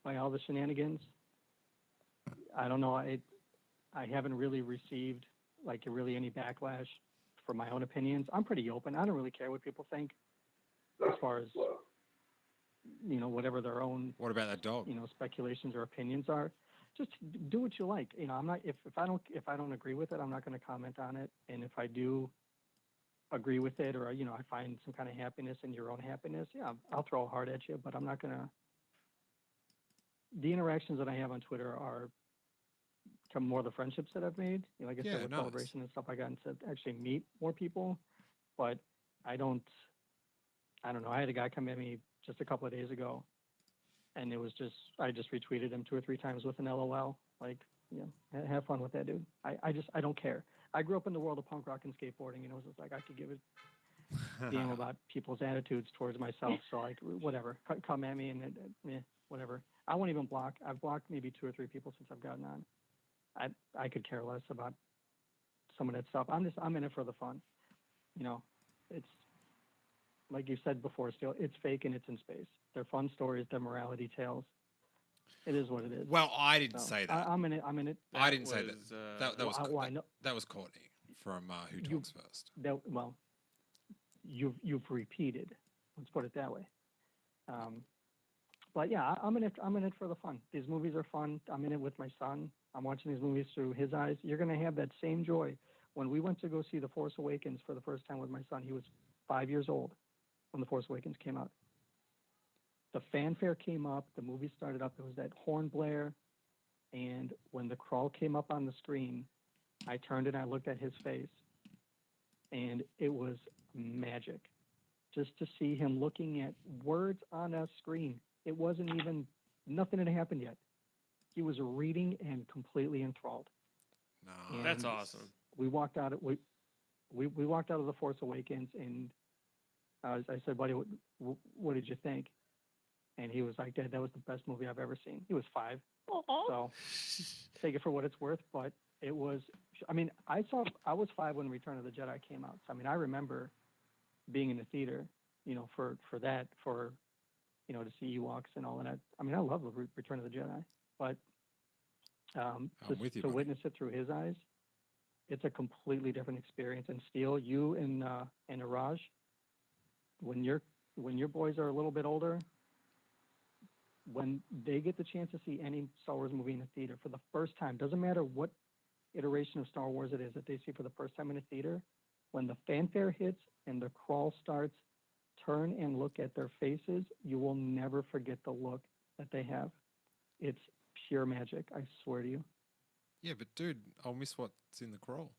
by all the shenanigans. I don't know. I haven't really received like really any backlash for my own opinions. I'm pretty open. I don't really care what people think as far as, you know, whatever their own. What about that dog? You know, speculations or opinions are. Just do what you like. You know, I'm not if I don't agree with it, I'm not going to comment on it. And if I do agree with it, or you know, I find some kind of happiness in your own happiness, yeah, I'll throw a heart at you. But I'm not going to. The interactions that I have on Twitter are more of the friendships that I've made. You know, like I said, with Celebration and stuff, I got to actually meet more people. But I don't know. I had a guy come at me just a couple of days ago, and it was I just retweeted him 2 or 3 times with an LOL. Like, you know, have fun with that, dude. I don't care. I grew up in the world of punk rock and skateboarding, and it was just like I could give a damn about people's attitudes towards myself. So like, whatever, come at me and whatever. I won't even block. I've blocked maybe 2 or 3 people since I've gotten on. I could care less about some of that stuff. I'm in it for the fun. You know, it's like you said before, still it's fake and it's in space. They're fun stories, they're morality tales. It is what it is. Well, I didn't say that. I'm in it. I didn't say that. That was Courtney from Who Talks First. Well, you've repeated. Let's put it that way. But yeah, I'm in it for the fun. These movies are fun. I'm in it with my son. I'm watching these movies through his eyes. You're going to have that same joy. When we went to go see The Force Awakens for the first time with my son, he was 5 years old when The Force Awakens came out. The fanfare came up, the movie started up, there was that horn blare, and when the crawl came up on the screen, I turned and I looked at his face, and it was magic. Just to see him looking at words on a screen. It wasn't even, nothing had happened yet. He was reading and completely enthralled. No, and that's awesome. We walked out. We walked out of The Force Awakens, and I said, "Buddy, what did you think?" And he was like, "Dad, that was the best movie I've ever seen." He was 5, so take it for what it's worth. But it was. I mean, I was 5 when Return of the Jedi came out. So I mean, I remember being in the theater, you know, for you know, to see Ewoks and all of that. I mean, I love Return of the Jedi, but to witness it through his eyes, it's a completely different experience. And Steele, you and Iraj, when your boys are a little bit older, when they get the chance to see any Star Wars movie in the theater for the first time, doesn't matter what iteration of Star Wars it is that they see for the first time in a theater, when the fanfare hits and the crawl starts, turn and look at their faces. You will never forget the look that they have. It's pure magic, I swear to you. Yeah, but dude, I'll miss what's in the crawl.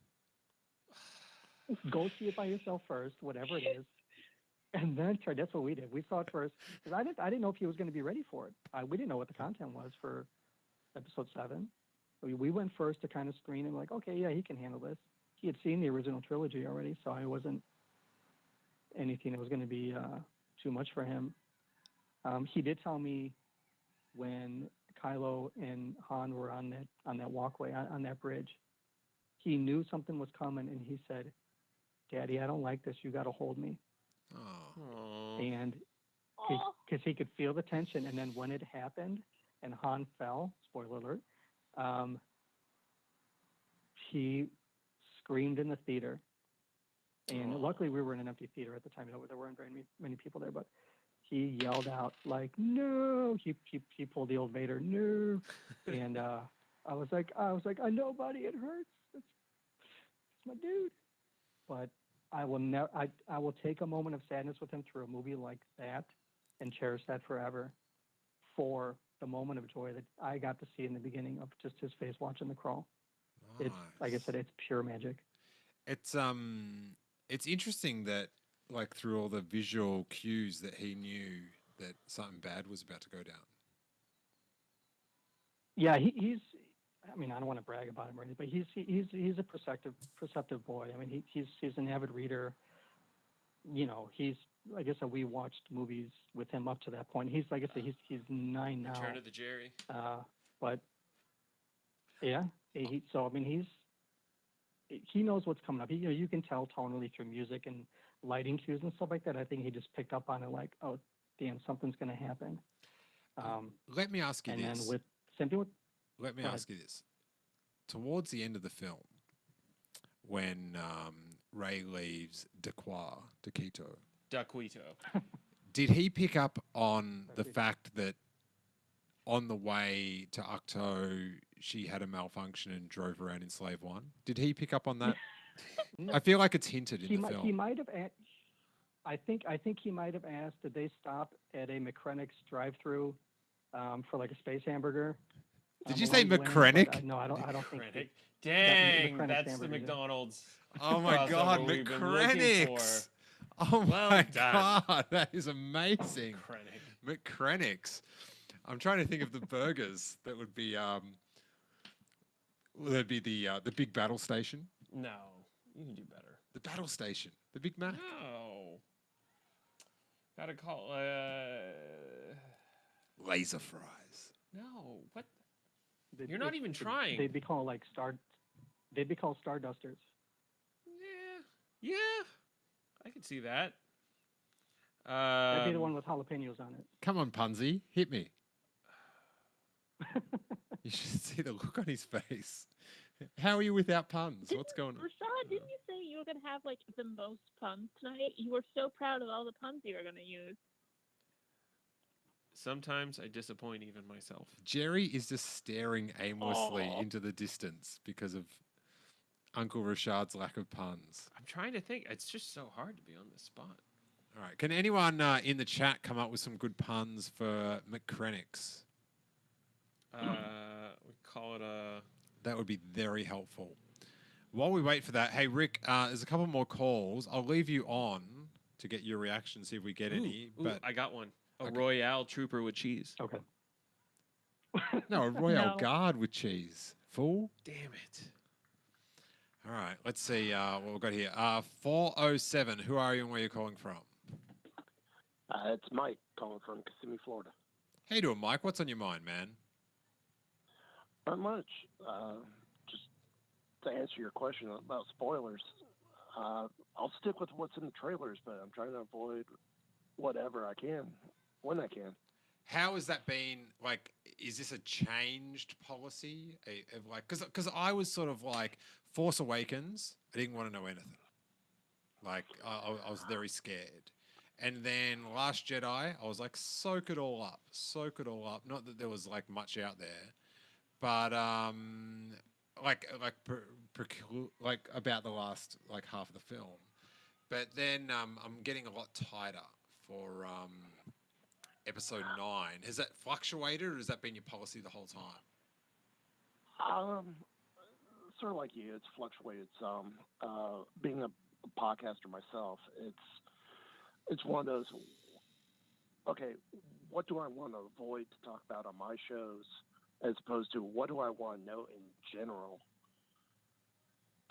Go see it by yourself first, whatever it is, and then try. That's what we did. We saw it first because I didn't know if he was going to be ready for it. We didn't know what the content was for episode 7. We went first to kind of screen and like, okay, yeah, he can handle this. He had seen the original trilogy already, so I wasn't anything that was going to be too much for him. He did tell me when Kylo and Han were on that walkway on that bridge, he knew something was coming, and he said, "Daddy, I don't like this. You got to hold me." Oh. And Oh, because he could feel the tension, and then when it happened and Han fell, spoiler alert, he screamed in the theater. And luckily, we were in an empty theater at the time. There weren't very many people there, but he yelled out like, "No!" He pulled the old Vader, "No!" And I was like, "I know, buddy, it hurts. It's my dude." But I will never. I will take a moment of sadness with him through a movie like that, and cherish that forever, for the moment of joy that I got to see in the beginning of just his face watching the crawl. Nice. It's like I said, it's pure magic. It's interesting that like through all the visual cues that he knew that something bad was about to go down. Yeah, he's. I mean, I don't want to brag about him or anything, but he's a perceptive boy. I mean, he's an avid reader. You know, like I said, we watched movies with him up to that point. He's like I said, he's 9 now. Return of the Jerry. But yeah, so I mean, he knows what's coming up. You can tell tonally through music and lighting cues and stuff like that. I think he just picked up on it, like, oh, damn, something's going to happen. Let me ask you and this. then with same thing with. Let me Go ask you this. Towards the end of the film, when Ray leaves Daquito, did he pick up on the fact that on the way to Octo, she had a malfunction and drove around in Slave One? Did he pick up on that? I feel like it's hinted in the film. He might have. I think he might have asked, did they stop at a McCrennick's drive-through for like a space hamburger? Did you say McCrennick? No, I don't think. Dang, McCrennick's that's the hamburger, yeah. McDonald's. Oh my God, crossover we've been looking McCrennick's! for. Oh Well my done. God, that is amazing. McCrennick. McCrennick's. I'm trying to think of the burgers that would be. There'd be the big battle station. No, you can do better. The battle station. The Big Mac. No. Gotta call. Laser fries. No. What? You're not even trying. They'd be called like They'd be called Stardusters. Yeah. I could see that. That'd be the one with jalapenos on it. Come on, Punzi, hit me. You should see the look on his face. How are you without puns? What's going on? Rashad, didn't you say you were going to have like the most puns tonight? You were so proud of all the puns you were going to use. Sometimes I disappoint even myself. Jerry is just staring aimlessly into the distance because of Uncle Rashad's lack of puns. I'm trying to think. It's just so hard to be on the spot. All right. Can anyone in the chat come up with some good puns for McCrennick's? We call it a... That would be very helpful. While we wait for that, hey, Rick, there's a couple more calls. I'll leave you on to get your reaction, see if we get any. But I got one. A Royale Trooper with cheese. Okay. No, a Royal No. Guard with cheese. Fool. Damn it. All right, let's see what we've got here. 407, who are you and where are you calling from? It's Mike calling from Kissimmee, Florida. How you doing, Mike? What's on your mind, man? Not much. Just to answer your question about spoilers, I'll stick with what's in the trailers, but I'm trying to avoid whatever I can when I can. How has that been? Like, is this a changed policy? Of like, because I was sort of like Force Awakens. I didn't want to know anything. Like, I was very scared. And then Last Jedi, I was like, soak it all up. Not that there was like much out there, but like about the last like half of the film, but then I'm getting a lot tighter for episode 9. Has that fluctuated, or has that been your policy the whole time? Sort of like you, it's fluctuated some. Being a podcaster myself, it's one of those. Okay, what do I want to avoid to talk about on my shows, as opposed to what do I want to know in general,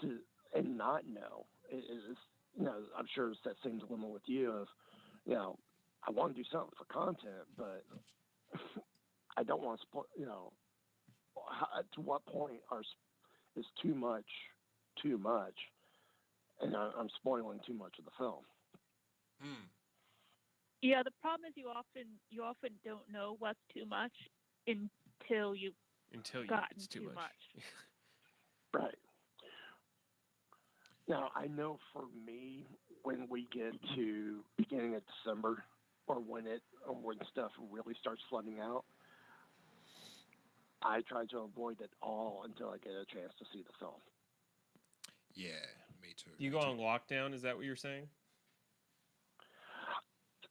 to and not know. It's, I'm sure it's that same dilemma with you of, I want to do something for content, but I don't want to spoil. To what point is too much, and I'm spoiling too much of the film. Hmm. Yeah, the problem is you often don't know what's too much until you've gotten it's too much. Right. Now, I know for me, when we get to beginning of December, or when stuff really starts flooding out, I try to avoid it all until I get a chance to see the film. Yeah, me too. You go on lockdown? Is that what you're saying?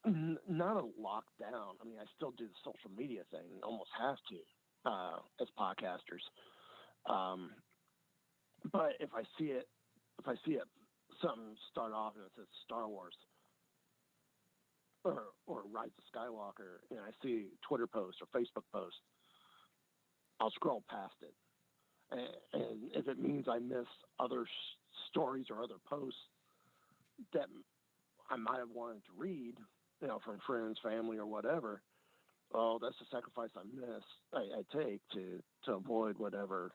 Not a lockdown. I mean, I still do the social media thing. Almost have to as podcasters. But if I see it, something start off and it says Star Wars or Rise of Skywalker, and I see Twitter posts or Facebook posts, I'll scroll past it. And if it means I miss other stories or other posts that I might have wanted to read, from friends, family, or whatever, well, that's the sacrifice I take to avoid whatever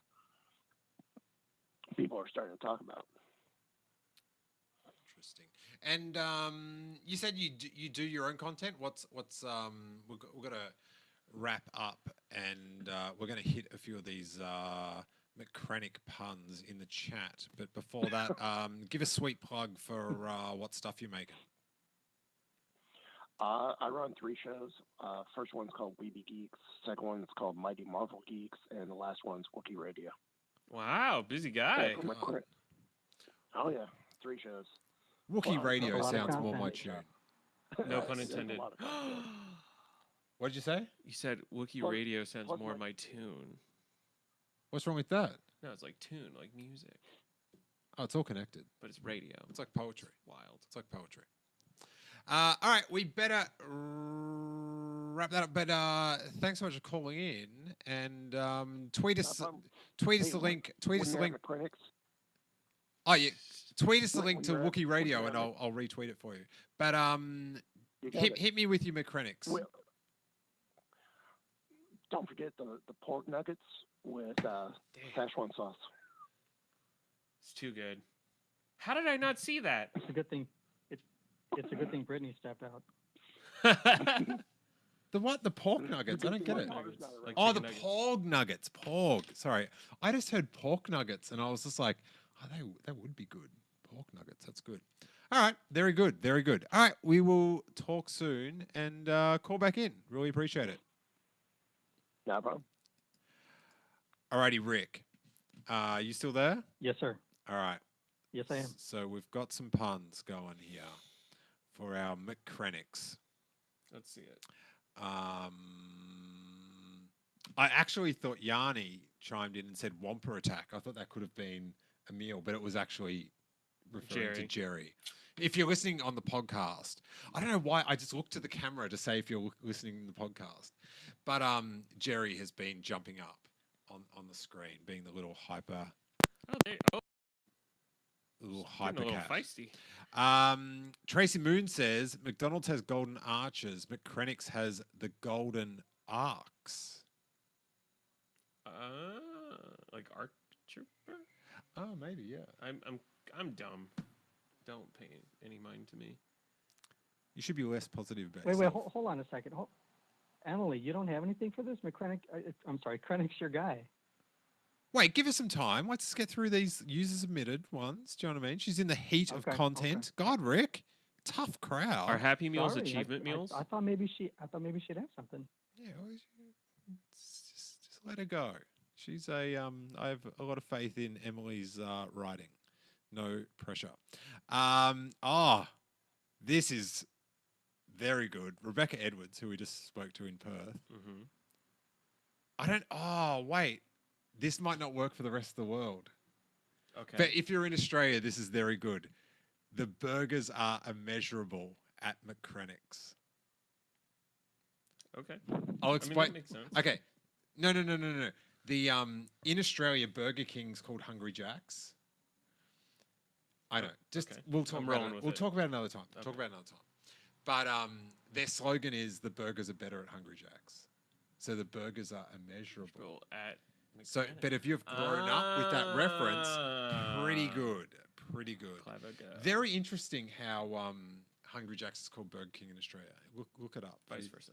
people are starting to talk about. Interesting. And you said you do your own content. What's we're gonna wrap up, and we're gonna hit a few of these McCrannick puns in the chat. But before that, give a sweet plug for what stuff you're making. I run 3 shows. First one's called Weeby Geeks. Second one's called Mighty Marvel Geeks, and the last one's Wookiee Radio. Wow, busy guy. Oh yeah, 3 shows. Wookiee Radio sounds more my tune. No pun intended. What did you say? You said Wookiee Radio sounds more my tune. What's wrong with that? No, it's like tune, like music. Oh, it's all connected. But it's radio. It's like poetry. Wild. It's like poetry. All right, we better wrap that up. But thanks so much for calling in, and tweet us. Tweet us the link. Tweet us the link. Oh yeah, tweet us the link to Wookiee Radio, and I'll retweet it for you. But hit me with your McCrannics. Don't forget the pork nuggets with Szechuan sauce. It's too good. How did I not see that? It's a good thing. It's a good thing Brittany stepped out. The what? The pork nuggets? I don't get it. Like oh, the nuggets. pork nuggets. Pork. Sorry. I just heard pork nuggets, and I was just like, oh, that would be good. Pork nuggets. That's good. All right. Very good. Very good. All right. We will talk soon and call back in. Really appreciate it. No problem. All righty, Rick. You still there? Yes, sir. All right. Yes, I am. So we've got some puns going here for our McCrannics. Let's see it. I actually thought Yanni chimed in and said Wampa Attack. I thought that could have been a meal, but it was actually referring to Jerry. If you're listening on the podcast, I don't know why I just looked to the camera to say if you're listening to the podcast, but Jerry has been jumping up on the screen, being the little hyper. Little hyper cat. Feisty. Tracy Moon says McDonald's has golden arches. McCrannick's has the golden arcs. Like Archer? Oh, maybe, yeah. I'm dumb. Don't pay any mind to me. You should be less positive about Wait, hold on a second. Emily, you don't have anything for this? McCrannick, I'm sorry, Krennic's your guy. Wait, give us some time. Let's get through these user submitted ones. Do you know what I mean? She's in the heat of content. Okay. God, Rick, tough crowd. Our Happy Meals achievement meals. I thought maybe she'd have something. Yeah, just let her go. She's a I have a lot of faith in Emily's writing. No pressure. Oh, this is very good. Rebecca Edwards, who we just spoke to in Perth. Mm-hmm. I don't. Oh, wait. This might not work for the rest of the world. Okay. But if you're in Australia, this is very good. The burgers are immeasurable at McCrennick's. Okay. I'll I mean, explain. that makes sense. Okay. No. The in Australia, Burger King's called Hungry Jack's. I know. Just okay. we'll talk I'm about rolling it. with We'll it. talk about it another time. Talk Okay. about it another time. But their slogan is the burgers are better at Hungry Jack's. So the burgers are immeasurable. Roll at So, McGranite. but if you've grown up with that reference, pretty good. Pretty good. Clever girl. Very interesting how Hungry Jack's is called Burger King in Australia. Look it up. Vice versa.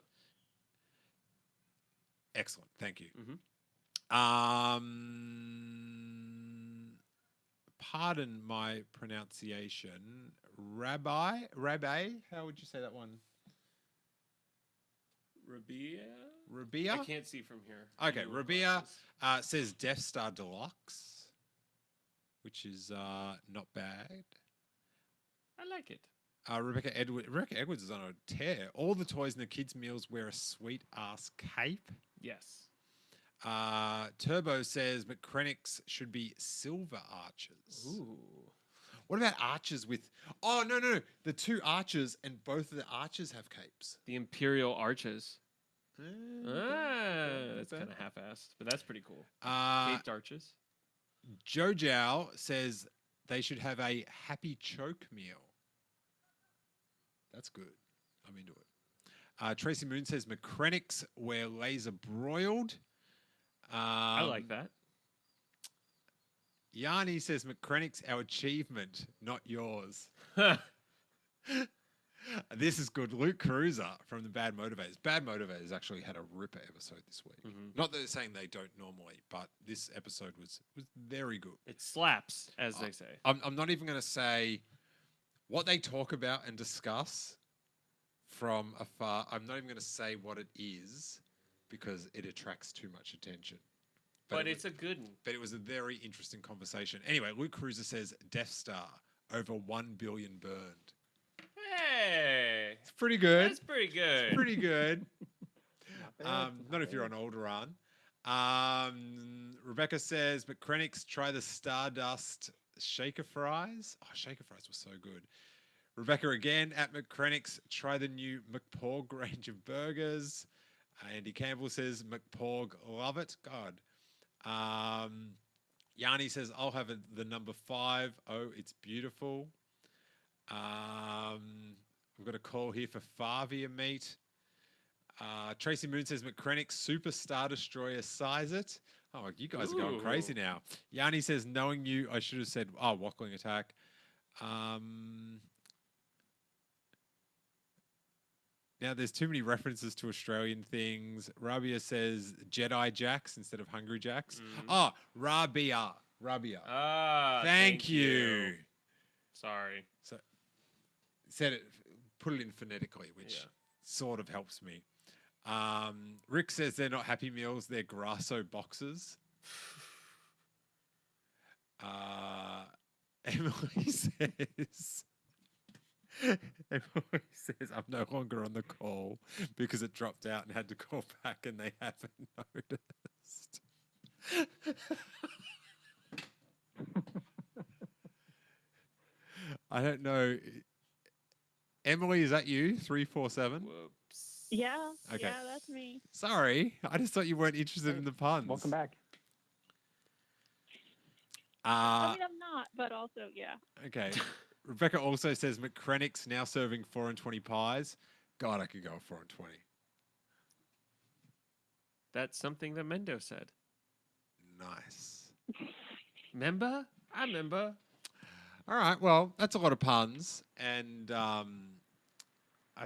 Excellent. Thank you. Mhm. Pardon my pronunciation. Rabbi, how would you say that one? Rabia? Rabia? I can't see from here. Okay, I need Rabia glasses. says Death Star Deluxe, which is not bad. I like it. Rebecca Edwards is on a tear. All the toys in the kids' meals wear a sweet ass cape. Yes. Turbo says McCrennick's should be silver arches. Ooh. What about arches with? Oh no! The two arches and both of the arches have capes. The Imperial Arches. Not That's bad. kind of half-assed, but that's pretty cool. Uh, Caped Arches. Jojo says they should have a happy choke meal. That's good. I'm into it. Tracy Moon says McCrennick's were laser broiled. I like that. Yanni says McCrennick's our achievement, not yours. This is good. Luke Cruiser from the Bad Motivators. Bad Motivators actually had a ripper episode this week. Mhm. Not that they're saying they don't normally, but this episode was very good. It slaps, as they say. I'm not even going to say what they talk about and discuss from afar. I'm not even going to say what it is because it attracts too much attention. But it it's a good one. But it was a very interesting conversation. Anyway, Luke Cruiser says Death Star over 1 billion burned. Hey, It's pretty good. that's pretty good. It's pretty good. bad, Not if you're on Alderaan. Rebecca says McCrennick's try the Stardust shaker fries. Oh, shaker fries were so good. Rebecca again at McCrennick's try the new McPorg range of burgers. Andy Campbell says McPorg love it. God. Yanni says I'll have the number 5. Oh, it's beautiful. We've got a call here for Favia meat. Tracy Moon says McCrennick's Super Star Destroyer size it. Oh, you guys are going crazy Ooh. now. Yanni says, knowing you, I should have said, oh, Wackling Attack. Now, there's too many references to Australian things. Rabia says Jedi Jacks instead of Hungry Jacks. Mhm. Oh, Rabia. Ah, Thank you. Sorry. So, said it, put it in phonetically, which Yeah. sort of helps me. Rick says they're not Happy Meals, they're Grasso boxes. Emily says, I'm no longer on the call because it dropped out and had to call back and they haven't noticed. I don't know. Emily, is that you? 347? Whoops. Yeah. Okay. Yeah, that's me. Sorry, I just thought you weren't interested in the puns. Welcome back. I mean, I'm not, but also, yeah. Okay. Rebecca also says McCrennick's now serving 4 and 20 pies. God, I could go 4 and 20. That's something that Mendo said. Nice. Remember? I remember. All right. Well, that's a lot of puns, and I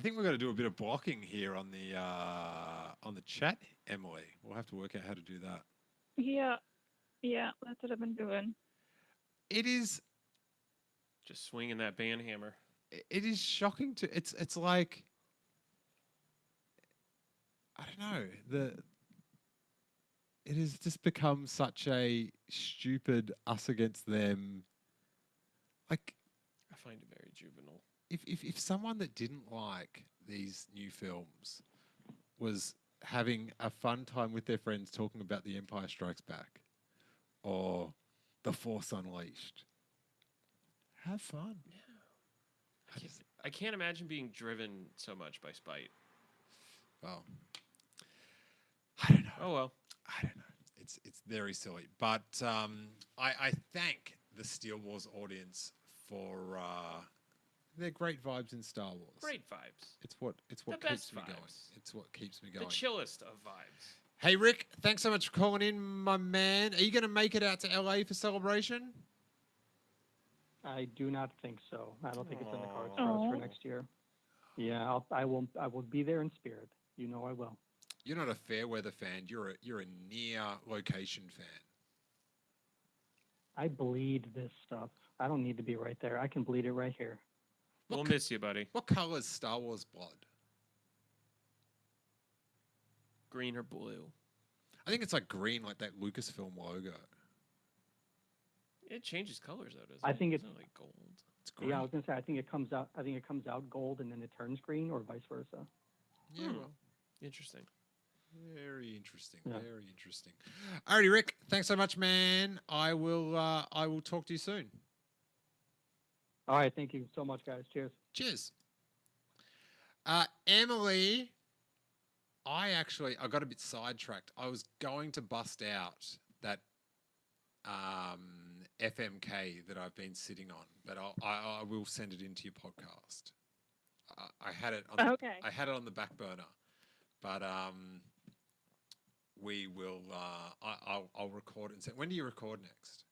think we're going to do a bit of blocking here on the chat. Emily, we'll have to work out how to do that. Yeah. Yeah, that's what I've been doing. It is. Just swinging that band hammer. It is shocking to. It's like. I don't know it has just become such a stupid us against them. Like, I find it very juvenile. if someone that didn't like these new films was having a fun time with their friends talking about The Empire Strikes Back or The Force Unleashed, have fun. I can't imagine being driven so much by spite. Well, I don't know. Oh well. I don't know. It's very silly, but I thank the Steel Wars audience for their great vibes in Star Wars. Great vibes. It's what The keeps best me going. vibes. It's what keeps me The going. chillest of vibes. Hey Rick, thanks so much for calling in, my man. Are you going to make it out to LA for Celebration? I do not think so. I don't think it's in the cards for us Aw. for next year. Yeah, I will be there in spirit. You know I will. You're not a fair weather fan. You're a near location fan. I bleed this stuff. I don't need to be right there. I can bleed it right here. We'll miss you, buddy. What color is Star Wars blood? Green or blue? I think it's like green, like that Lucasfilm logo. It changes colors though, doesn't I it? think It's it- not like gold. It's green. Yeah, I was gonna say I think it comes out. I think it comes out gold and then it turns green, or vice versa. Yeah, well, Interesting. very interesting. Yeah. Very interesting. Alrighty, Rick. Thanks so much, man. I will talk to you soon. All right, thank you so much, guys. Cheers. Cheers. Emily, I got a bit sidetracked. I was going to bust out that FMK that I've been sitting on, but I will send it into your podcast. I had it on Okay. I had it on the back burner, but we will. I'll record it and send. When do you record next?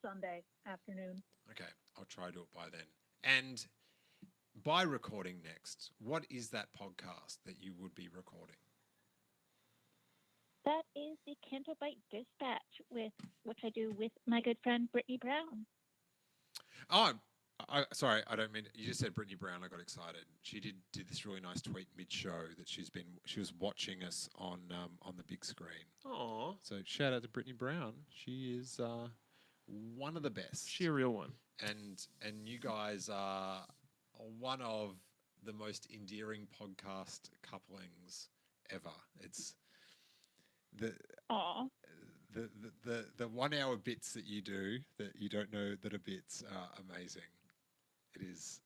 Sunday afternoon. Okay, I'll try to do it by then. And by recording next, what is that podcast that you would be recording? That is the Canto Bite Dispatch, which I do with my good friend Brittany Brown. Oh, sorry, I don't mean. You just said Brittany Brown. I got excited. She did this really nice tweet mid-show that she was watching us on the big screen. Aw. So shout out to Brittany Brown. She is one of the best. She a real one. And you guys are one of the most endearing podcast couplings ever. It's Aw. the 1 hour bits that you do that you don't know that are bits are amazing. It is.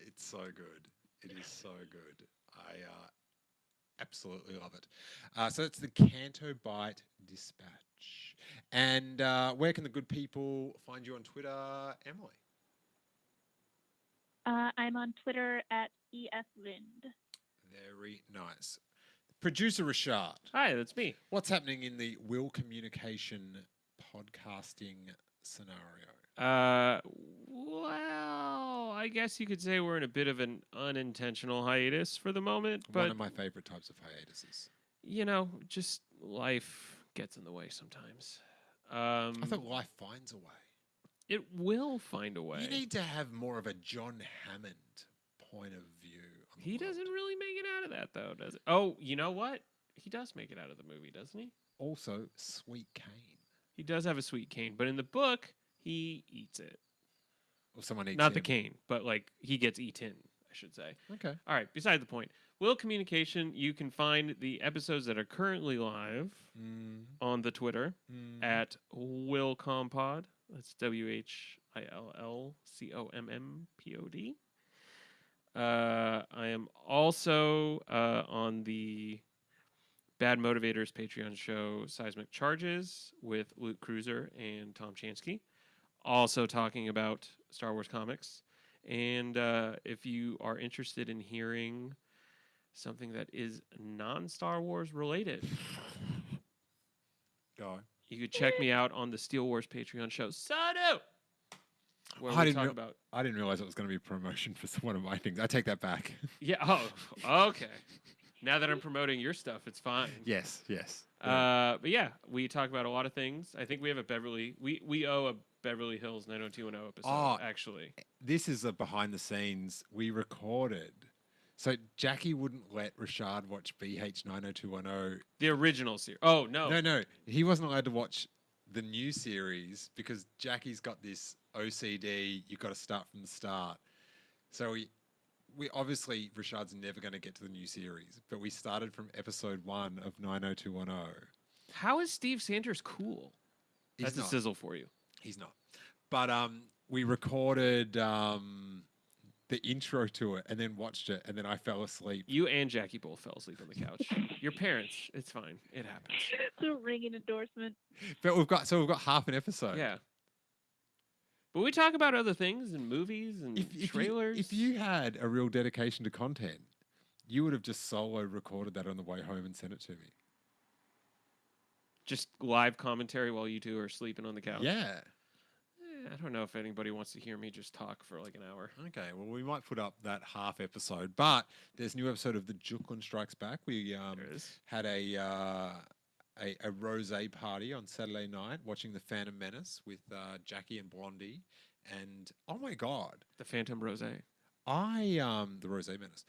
It's so good. It is so good. I absolutely love it. So it's the Canto Bite Dispatch. And where can the good people find you on Twitter, Emily? I'm on Twitter at EFLind. Very nice. Producer Rashad, Hi, that's me. what's happening in the Will Communication podcasting scenario? Well, I guess you could say we're in a bit of an unintentional hiatus for the moment, One but of my favorite types of hiatuses. just life gets in the way sometimes. I thought life finds a way. It will find a way. You need to have more of a John Hammond point of view. On the He world. doesn't really make it out of that, though, does it? Oh, you know what? He does make it out of the movie, doesn't he? Also, sweet cane. He does have a sweet cane, but in the book, he eats it. Or someone eats Not the him. cane, but like he gets eaten, I should say. Okay. All right, beside the point. Will Communication, you can find the episodes that are currently live on the Twitter at WillCompod. That's WHILLCOMMPOD. I am also on the Bad Motivators Patreon show Seismic Charges with Luke Cruiser and Tom Chansky. Also talking about Star Wars comics. And if you are interested in hearing something that is non-Star Wars related, Go. you could check me out on the Steel Wars Patreon show, Sado, where I we didn't talk know- about... I didn't realize it was going to be a promotion for one of my things. I take that back. Yeah, okay. Now that I'm promoting your stuff, it's fine. Yes. But yeah, we talk about a lot of things. I think we have a Beverly... We owe a Beverly Hills 90210 episode, Oh. actually. This is a behind the scenes. We recorded So Jackie wouldn't let Rashad watch BH 90210. The original series. Oh no. No, he wasn't allowed to watch the new series because Jackie's got this OCD. You've got to start from the start. So we obviously Rashad's never going to get to the new series, but we started from episode 1 of 90210. How is Steve Sanders cool? He's That's not. a sizzle for you. He's not. But we recorded the intro to it and then watched it, and then I fell asleep. You and Jackie both fell asleep on the couch. Your parents, it's fine. It happens. It's a ringing endorsement. But we've got half an episode. Yeah. But we talk about other things and movies and trailers. If you had a real dedication to content, you would have just solo recorded that on the way home and sent it to me. Just live commentary while you two are sleeping on the couch. Yeah. I don't know if anybody wants to hear me just talk for like an hour. Okay, well, we might put up that half episode, but there's a new episode of The Juklin Strikes Back. We had a rosé party on Saturday night watching The Phantom Menace with Jackie and Blondie, and oh my god, The Phantom Rosé. the Rosé Menace.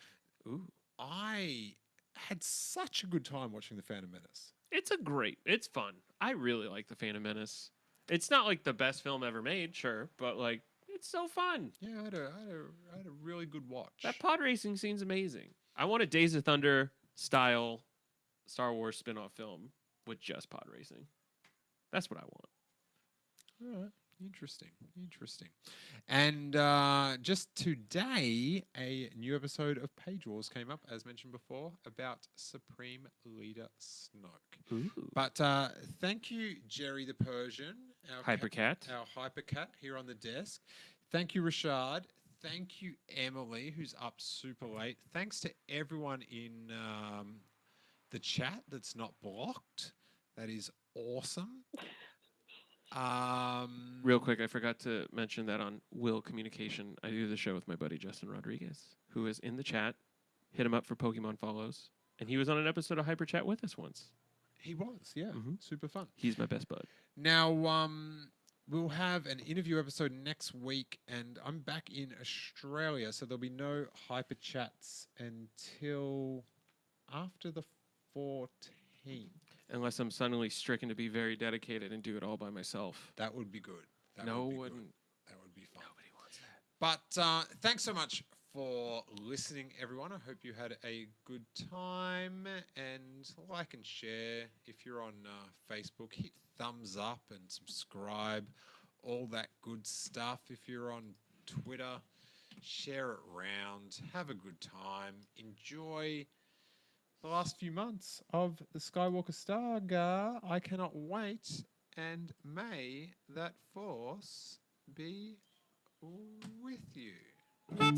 Ooh, I had such a good time watching The Phantom Menace. it's fun. I really like The Phantom Menace. It's not like the best film ever made, sure, but like it's so fun. Yeah, I had a really good watch. That pod racing scene's amazing. I want a Days of Thunder style Star Wars spin-off film with just pod racing. That's what I want. All right. Interesting. And just today, a new episode of Page Wars came up, as mentioned before, about Supreme Leader Snoke. Ooh. But thank you, Jerry the Persian, our Hypercat. our Hypercat here on the desk. Thank you, Rashad. Thank you, Emily, who's up super late. Thanks to everyone in the chat that's not blocked. That is awesome. Real quick, I forgot to mention that on Will Communication, I do the show with my buddy Justin Rodriguez, who is in the chat. Hit him up for Pokemon follows. And he was on an episode of Hyperchat with us once. He was, yeah. Super fun. He's my best bud. Now, we'll have an interview episode next week, and I'm back in Australia, so there'll be no Hyperchats until after the 14th. Unless I'm suddenly stricken to be very dedicated and do it all by myself. That would be good. That no would be one. good. That would be fun. Nobody wants that. But thanks so much for listening, everyone. I hope you had a good time. And like and share. If you're on Facebook, hit thumbs up and subscribe. All that good stuff. If you're on Twitter, share it around. Have a good time. Enjoy the last few months of the Skywalker saga. I cannot wait, and may that force be with you.